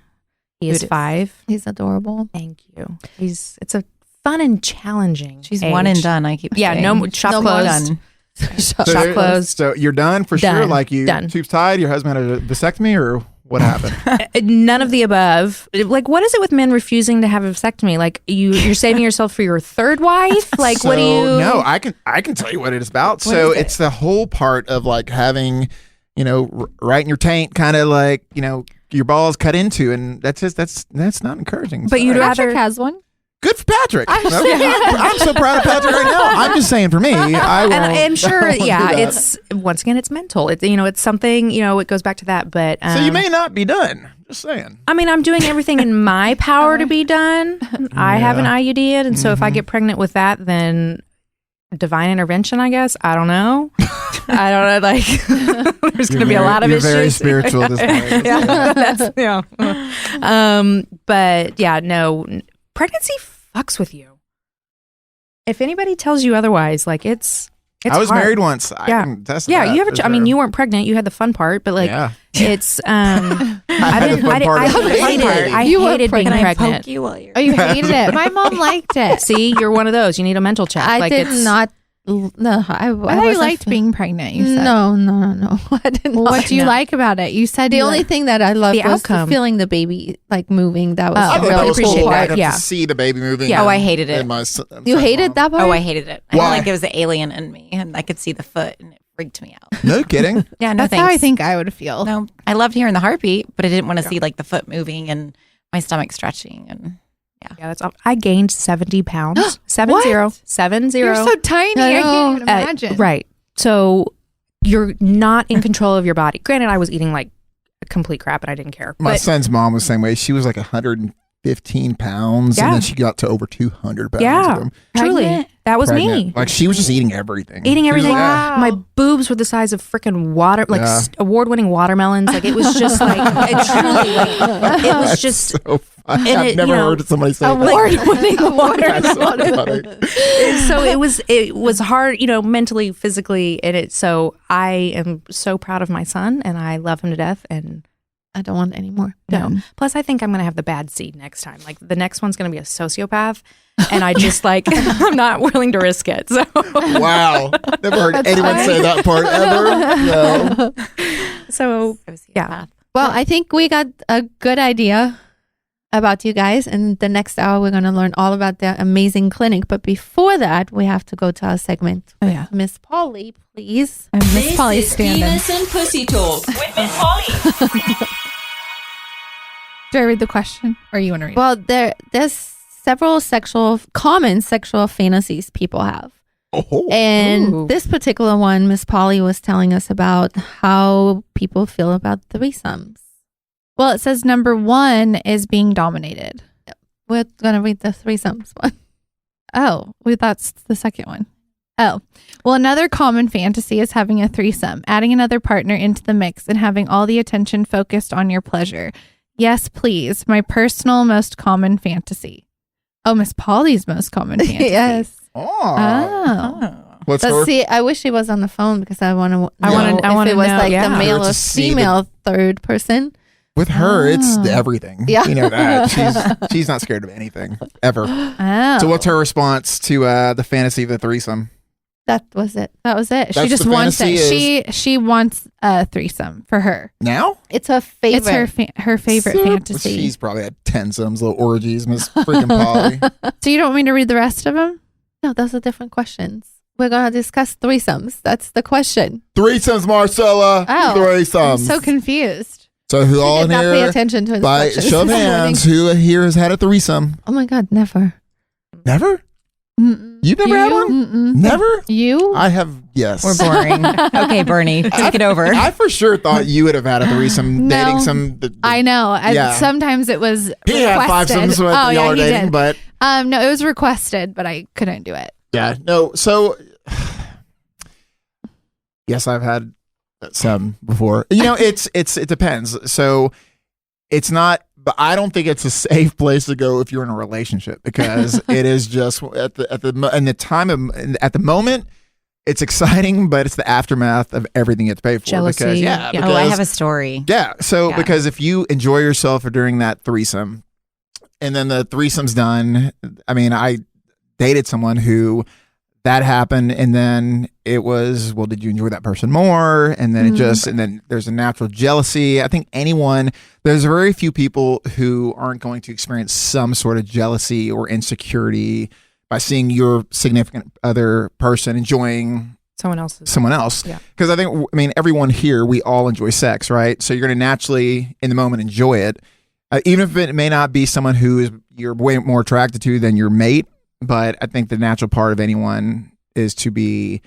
He is Who dis- 5. He's adorable. Thank you. It's a fun and challenging. She's age. one and done. I keep Yeah, saying. no more shop No more closed. Done. Shop there- closed. So you're done for sure? Done. Like you Done. tubes tied, your husband had a vasectomy or what happened? None of the above. Like, what is it with men refusing to have a vasectomy? Like, you're saving yourself for your third wife? Like, what do So, you? No, I can tell you what it is about. So is it? it's the whole part of like having, right in your taint, kind of like, your balls cut into, and that's not encouraging. But you'd Sorry. rather- Patrick has one. Good for Patrick. I'm so proud of Patrick right now. I'm just saying for me, I won't, and sure, I won't do yeah, that. it's once again, it's mental. It's something. It goes back to that. But So you may not be done. Just saying. I mean, I'm doing everything in my power to be done. I have an IUD in, and so if I get pregnant with that, then divine intervention, I guess. I don't know. I don't know. Like, there's going to be a lot of you're issues. very spiritual this morning. Yeah, that's, but yeah, no, pregnancy fucks with you. If anybody tells you otherwise, like it's I was hard. married once. I Yeah. can attest to Yeah, that, you have. for I mean, sure. you weren't pregnant. You had the fun part, but like Yeah. it's. I had the fun part I of hated being it. pregnant. I You were hated being Can I pregnant. poke you while you're... Oh, you hated it. My mom liked it. See, you're one of those. You need a mental check. I like did it's, not. No, I I thought you wasn't liked being pregnant. You said. No. I didn't. Well, what do you No. like about it? You said The you only like- thing that I loved The was outcome. feeling the baby like moving. That was Oh. I thought really that was appreciate cool. that. I got Yeah. to see the baby moving. Yeah. Oh, I hated it. in my You hated that part? Oh, I hated it. I Why? felt like it was the alien in me, and I could see the foot, and it freaked me out. No kidding. Yeah, no That's thanks. how I think I would feel. No, I loved hearing the heartbeat, but I didn't want to see like the foot moving and my stomach stretching. And Yeah, that's. I gained 70 pounds. 70. What? 70. You're so tiny. I can't even imagine. Right. So you're not in control of your body. Granted, I was eating like complete crap, and I didn't care. My But son's mom was the same way. She was like 115 pounds, Yeah. and then she got to over 200 pounds. Yeah. of them. truly, Pregnant? that was Pregnant. me. Like she was just eating everything. Eating She was everything. like, Wow. My boobs were the size of freaking water, like Yeah. award-winning watermelons. Like it was just like it truly, like, it was That's just. so funny. and I've it, never you know, heard somebody say that. Award-winning That's so watermelon. funny. So it was hard, mentally, physically, and it. So I am so proud of my son, and I love him to death. And I don't want any more. no, plus I think I'm going to have the bad seed next time. Like the next one's going to be a sociopath, and I just like I'm not willing to risk it. So Wow. Never heard anyone fine. say that part ever. No. so yeah. path. Well, I think we got a good idea about you guys. And the next hour, we're going to learn all about their amazing clinic. But before that, we have to go to our segment. Oh, yeah. Miss Polly, please. And Miss This Polly's is standing. Penis and Pussy Talk with Miss Polly. Do I read the question, or you want to read? Well, there's several common sexual fantasies people have. Oh. And Ooh. this particular one, Miss Polly was telling us about how people feel about threesomes. Well, it says number 1 is being dominated. We're going to read the threesomes one. Oh, well, that's the second one. Oh, well, another common fantasy is having a threesome, adding another partner into the mix and having all the attention focused on your pleasure. Yes, please. My personal most common fantasy. Oh, Miss Polly's most common fantasy. Yes. Oh. What's But her? see, I wish he was on the phone because I want to. I wanna If it was know, like yeah. the male To or see the- female third person. With her, it's Oh. everything. Yeah. You know that. She's not scared of anything ever. Oh. So what's her response to the fantasy of the threesome? That was it. That was it. She That's just the wants it. fantasy She wants a threesome for her. Now? It's her favorite. It's her favorite So- fantasy. She's probably had 10 sums, little orgies, Miss freaking Polly. So you don't want me to read the rest of them? No, those are different questions. We're gonna discuss threesomes. That's the question. Threesomes, Marcella. Oh, Threesomes. I'm so confused. So who all Did in not pay here? attention to By instructions show of this morning. hands, who here has had a threesome? Oh my God, never. Never? Mm-mm. You've never had one? Mm-mm. Never? You? I have, yes. We're boring. Okay, Bernie, take it over. I for sure thought you would have had a threesome No. dating some. I know. Yeah. Sometimes it was He had five requested. sums with Oh, y'all yeah, are he dating, did. but No, it was requested, but I couldn't do it. yeah, no. So, yes, I've had some before. You know, it depends. So, it's not. But I don't think it's a safe place to go if you're in a relationship because it is just at the moment. It's exciting, but it's the aftermath of everything you have to pay for. Jealousy. Because, Yeah. because, Oh, I have a story. yeah. So Yeah. because if you enjoy yourself during that threesome, and then the threesome's done, I mean, I dated someone who that happened, and then it was, well, did you enjoy that person more? And then and then there's a natural jealousy. I think there's very few people who aren't going to experience some sort of jealousy or insecurity by seeing your significant other person enjoying Someone else's. someone else. Yeah. Because I mean, everyone here, we all enjoy sex, right? So you're going to naturally, in the moment, enjoy it. Even if it may not be someone you're way more attracted to than your mate. But I think the natural part of anyone is to be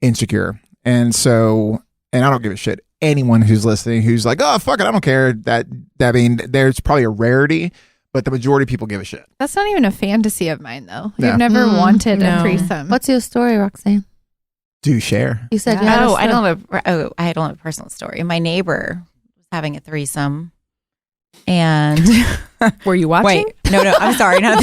insecure. And so, and I don't give a shit. Anyone who's listening who's like, oh, fuck it, I don't care. I mean, there's probably a rarity, but the majority of people give a shit. That's not even a fantasy of mine, though. Yeah. You've never wanted no. a threesome. What's your story, Roxanne? Do share. You said Yeah. you had Oh, a I don't have a personal story. My neighbor was having a threesome, and Were you watching? wait, no, I'm sorry, no,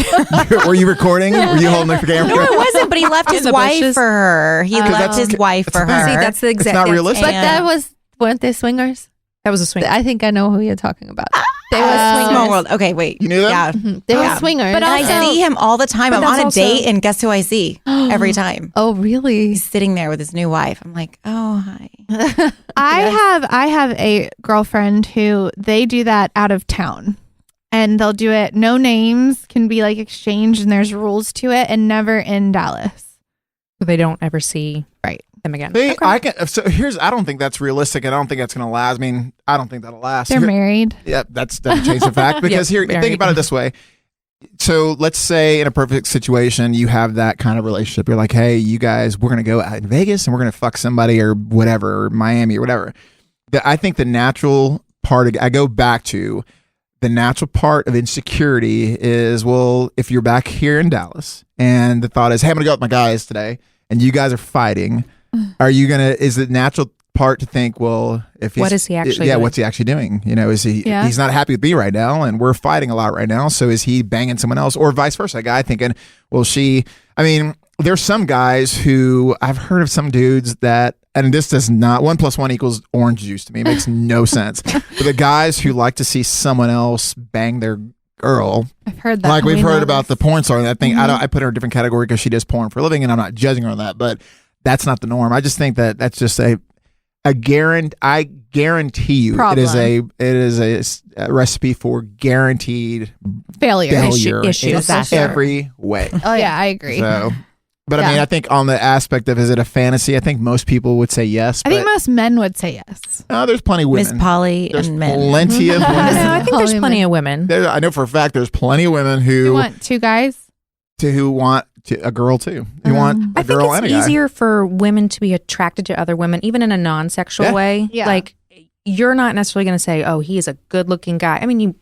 Were you recording? Were you holding the camera? no, it wasn't. But he left his the wife bushes. for her. He left that's- his wife that's for the thing. her. See, that's the It's exact. not that's- realistic. But And- weren't they swingers? That was a swing. I think I know who you're talking about. They were Small swingers. world. Okay, wait. You knew them? Yeah. Mhm. They were Yeah. swingers. But And I also- see him all the time. But I'm that's on a also- date, and guess who I see every time? Oh, really? He's sitting there with his new wife. I'm like, oh, hi. I have a girlfriend who they do that out of town. And they'll do it. No names can be like exchanged, and there's rules to it, and never in Dallas. They don't ever see Right. them again. See, I don't think that's realistic. I don't think that's going to last. I mean, I don't think that'll last. They're married. Yeah, that doesn't change the fact because Yeah, here, think married. about it this way. So let's say in a perfect situation, you have that kind of relationship. You're like, hey, you guys, we're going to go out in Vegas and we're going to fuck somebody or whatever, or Miami or whatever. I think the natural part, I go back to the natural part of insecurity is, well, if you're back here in Dallas and the thought is, hey, I'm going to go out with my guys today and you guys are fighting, is the natural part to think, well, if he's, What is he actually yeah, doing? what's he actually doing? You know, is he, Yeah. he's not happy with me right now and we're fighting a lot right now. So is he banging someone else or vice versa? A guy thinking, well, there's some guys who I've heard of some dudes that, and this does not, 1 + 1 = orange juice to me. It makes no sense. But the guys who like to see someone else bang their girl, I've heard that. like we've We heard know about this. the porn star. I think I put her in a different category because she does porn for a living, and I'm not judging her on that. But that's not the norm. I just think that that's just I guarantee you, Problem. it is a recipe for guaranteed failure. failure issue, in disaster. every way. Oh yeah, I agree. So, but I Yeah. mean, I think on the aspect of is it a fantasy? I think most people would say yes. I think but most men would say yes. there's plenty of Miss women. Polly There's and men. plenty of I women. know, I think there's Holy plenty man. of women. I know for a fact there's plenty of women You who want two guys? want a girl too. You want a I think girl and it's a guy. easier for women to be attracted to other women, even in a non-sexual Yeah. way. Yeah. Like, you're not necessarily going to say, "Oh, he is a good-looking guy." I mean,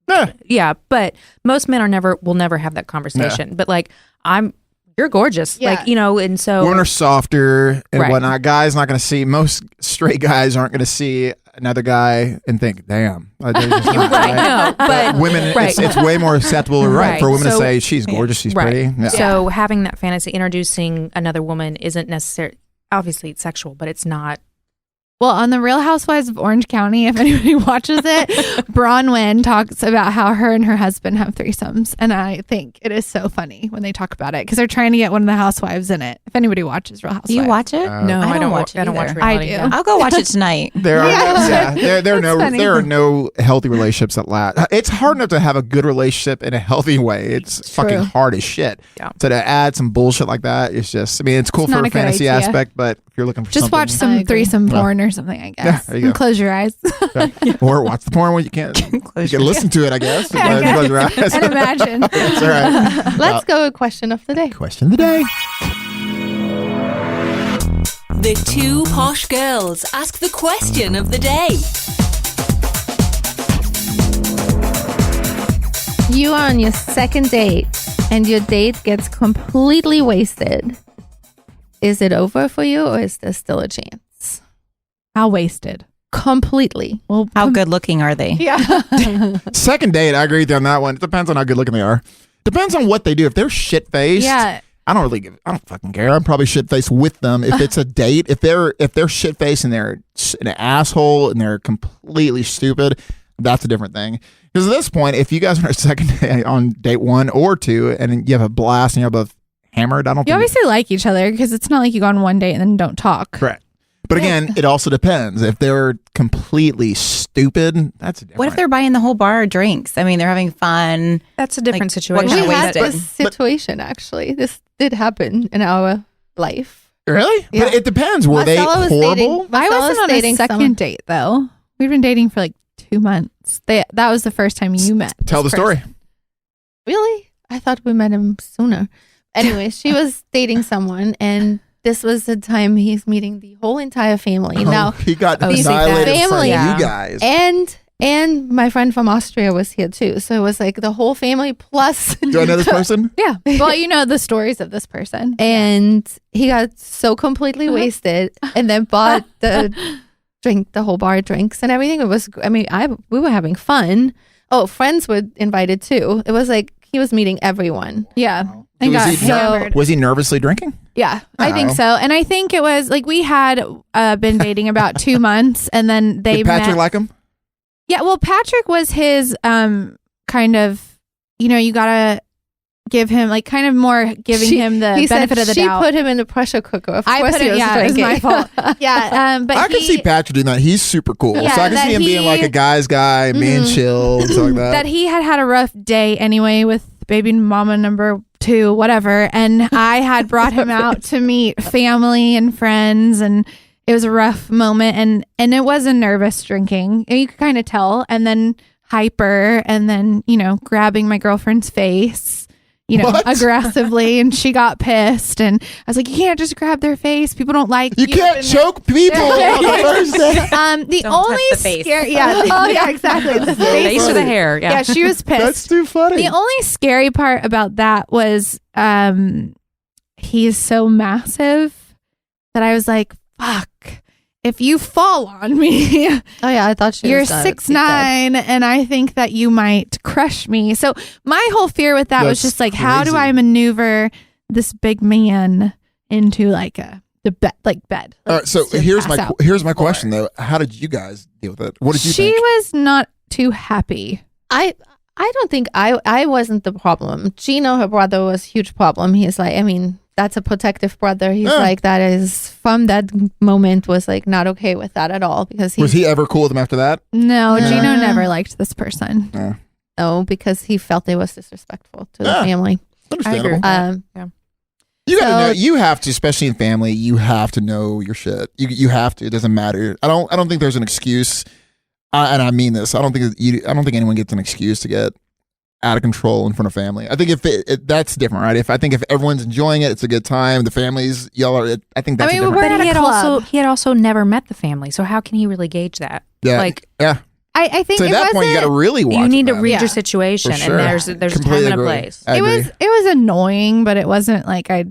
Yeah. yeah, but most men will never have that conversation. But like, I'm you're gorgeous. Yeah. Like, and so Women are softer and Right. whatnot. Guys not going to see, most straight guys aren't going to see another guy and think, damn. They're just not, Right, no, but women, right. it's way more acceptable, right, Right. for women to So- say, she's gorgeous, she's right. pretty. Yeah. So having that fantasy, introducing another woman isn't necessarily, obviously it's sexual, but it's not. Well, on the Real Housewives of Orange County, if anybody watches it, Bronwyn talks about how her and her husband have threesomes. And I think it is so funny when they talk about it because they're trying to get one of the housewives in it. If anybody watches Real Housewives. Do you watch it? No, I don't watch it I don't watch either. reality. I do. I'll go watch it tonight. There are funny. there are no healthy relationships that last. It's hard enough to have a good relationship in a healthy way. It's True. fucking hard as shit. Yeah. So to add some bullshit like that, it's just. I mean, it's cool It's for not a a good fantasy idea. aspect, but if you're looking for Just something, watch I some agree. threesome Yeah. porn or something, I guess. Yeah, there you And go. close your eyes or watch the porn when you can't. You can listen to it, I guess. Yeah, okay. Close your eyes. and imagine. That's all right. Let's go with question of the day. Question of the day. The two posh girls ask the question of the day. You are on your second date and your date gets completely wasted. Is it over for you or is there still a chance? How wasted. Completely. Well, How good looking are they? Yeah. Second date, I agree with you on that one. It depends on how good looking they are. Depends on what they do. If they're shit faced, Yeah. I don't fucking care. I'm probably shit faced with them. If it's a date, if they're shit faced and they're an asshole and they're completely stupid, that's a different thing. Because at this point, if you guys are on a second date on date 1 or 2 and you have a blast and you're both hammered, I don't You think obviously like each other because it's not like you go on one date and then don't talk. correct. But again, it also depends. If they're completely stupid, that's a different. What if they're buying the whole bar of drinks? I mean, they're having fun. That's a different Like, situation. what We kind of had wasted? this situation actually. This did happen in our life. really? Yeah. But it depends. Were they Marcella was horrible? dating- I Marcella wasn't was on a dating second someone- date though. We've been dating for like 2 months. That was the first time you met. Tell the this story. person. Really? I thought we met him sooner. Anyway, she was dating someone and this was the time he's meeting the whole entire family. Now, He got these annihilated in front of family- you guys. and my friend from Austria was here too. So it was like the whole family plus. Do I know this person? Yeah. Well, you know the stories of this person. And he got so completely wasted and then bought the whole bar of drinks and everything. It was, I mean, we were having fun. Oh, friends were invited too. It was like he was meeting everyone. Yeah. And Was got he- hammered. Was he nervously drinking? Yeah, I think Oh. so. And I think it was like we had been dating about 2 months and then they Did Patrick met. like him? Yeah, well, Patrick was his kind of, you gotta give him like kind of more giving him the He benefit said of the she doubt. put him in the pressure cooker. Of I course put he it, was yeah, it was drinking. my fault. Yeah, but I can see Patrick doing that. He's super cool. Yeah, so I can that see him being he- like a guy's guy, man Mhm. chill, and stuff like that. that he had a rough day anyway with baby mama number 2, whatever. And I had brought him out to meet family and friends, and it was a rough moment. And it wasn't nervous drinking. You could kind of tell. And then hyper, and then grabbing my girlfriend's face. What? Aggressively, and she got pissed, and I was like, "You can't just grab their face. People don't like you can't choke people on the first day. The Don't only touch the face. scary, yeah, oh yeah, exactly. The Face or the funny. hair. Yeah. yeah, she was pissed. That's too funny. The only scary part about that was he is so massive that I was like, fuck, if you fall on me, Oh yeah, I thought she you're was 6'9", and I think that you might crush me. So my whole fear with that was That's just like, how do crazy. I maneuver this big man into like the bed, All right, so to here's pass my out. here's my question though. How did you guys deal with it? What did you She think? was not too happy. I don't think I wasn't the problem. Gino, her brother, was a huge problem. He's like, I mean, that's a protective brother. He's Yeah. like, that is from that moment was like not okay with that at all because Was he ever cool with him after that? No, Yeah. Gino never liked this person. no because he felt it was disrespectful to the Yeah. family. Understandable. So- You gotta know. You have to, especially in family. You have to know your shit. You have to. It doesn't matter. I don't think there's an excuse. And I mean this. I don't think anyone gets an excuse to get out of control in front of family. I think if that's different, right? If everyone's enjoying it, it's a good time. The families, y'all are. I think that's. I mean, a different we're But at a he club. had also never met the family, so how can he really gauge that? yeah, like- yeah. I think So at it that point, you got to wasn't. really watch. You need to that. read Yeah. your situation, For sure. and there's a time Completely and a agree. place. I agree. It was annoying, but it wasn't like I.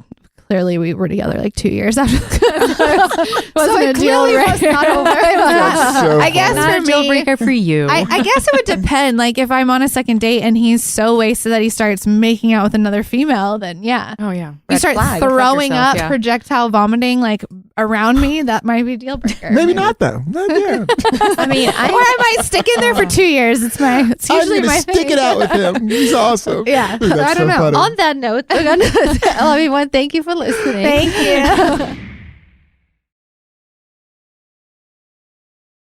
Clearly, we were together like 2 years after. Wasn't it a deal clearly breaker. was not over. That's so I guess funny. Not a for deal me, breaker for you. I guess it would depend. Like if I'm on a second date and he's so wasted that he starts making out with another female, then yeah. oh yeah, You Red start flag. Fuck throwing yourself, up, yeah. projectile vomiting like around me, that might be a deal breaker. Maybe not though. Yeah. I mean, Or I might stick in there for 2 years. It's I'm usually gonna my stick thing. it out with him. He's awesome. Yeah. That's I don't so know. funny. On that note, we're gonna tell everyone thank you for listening. Thank you.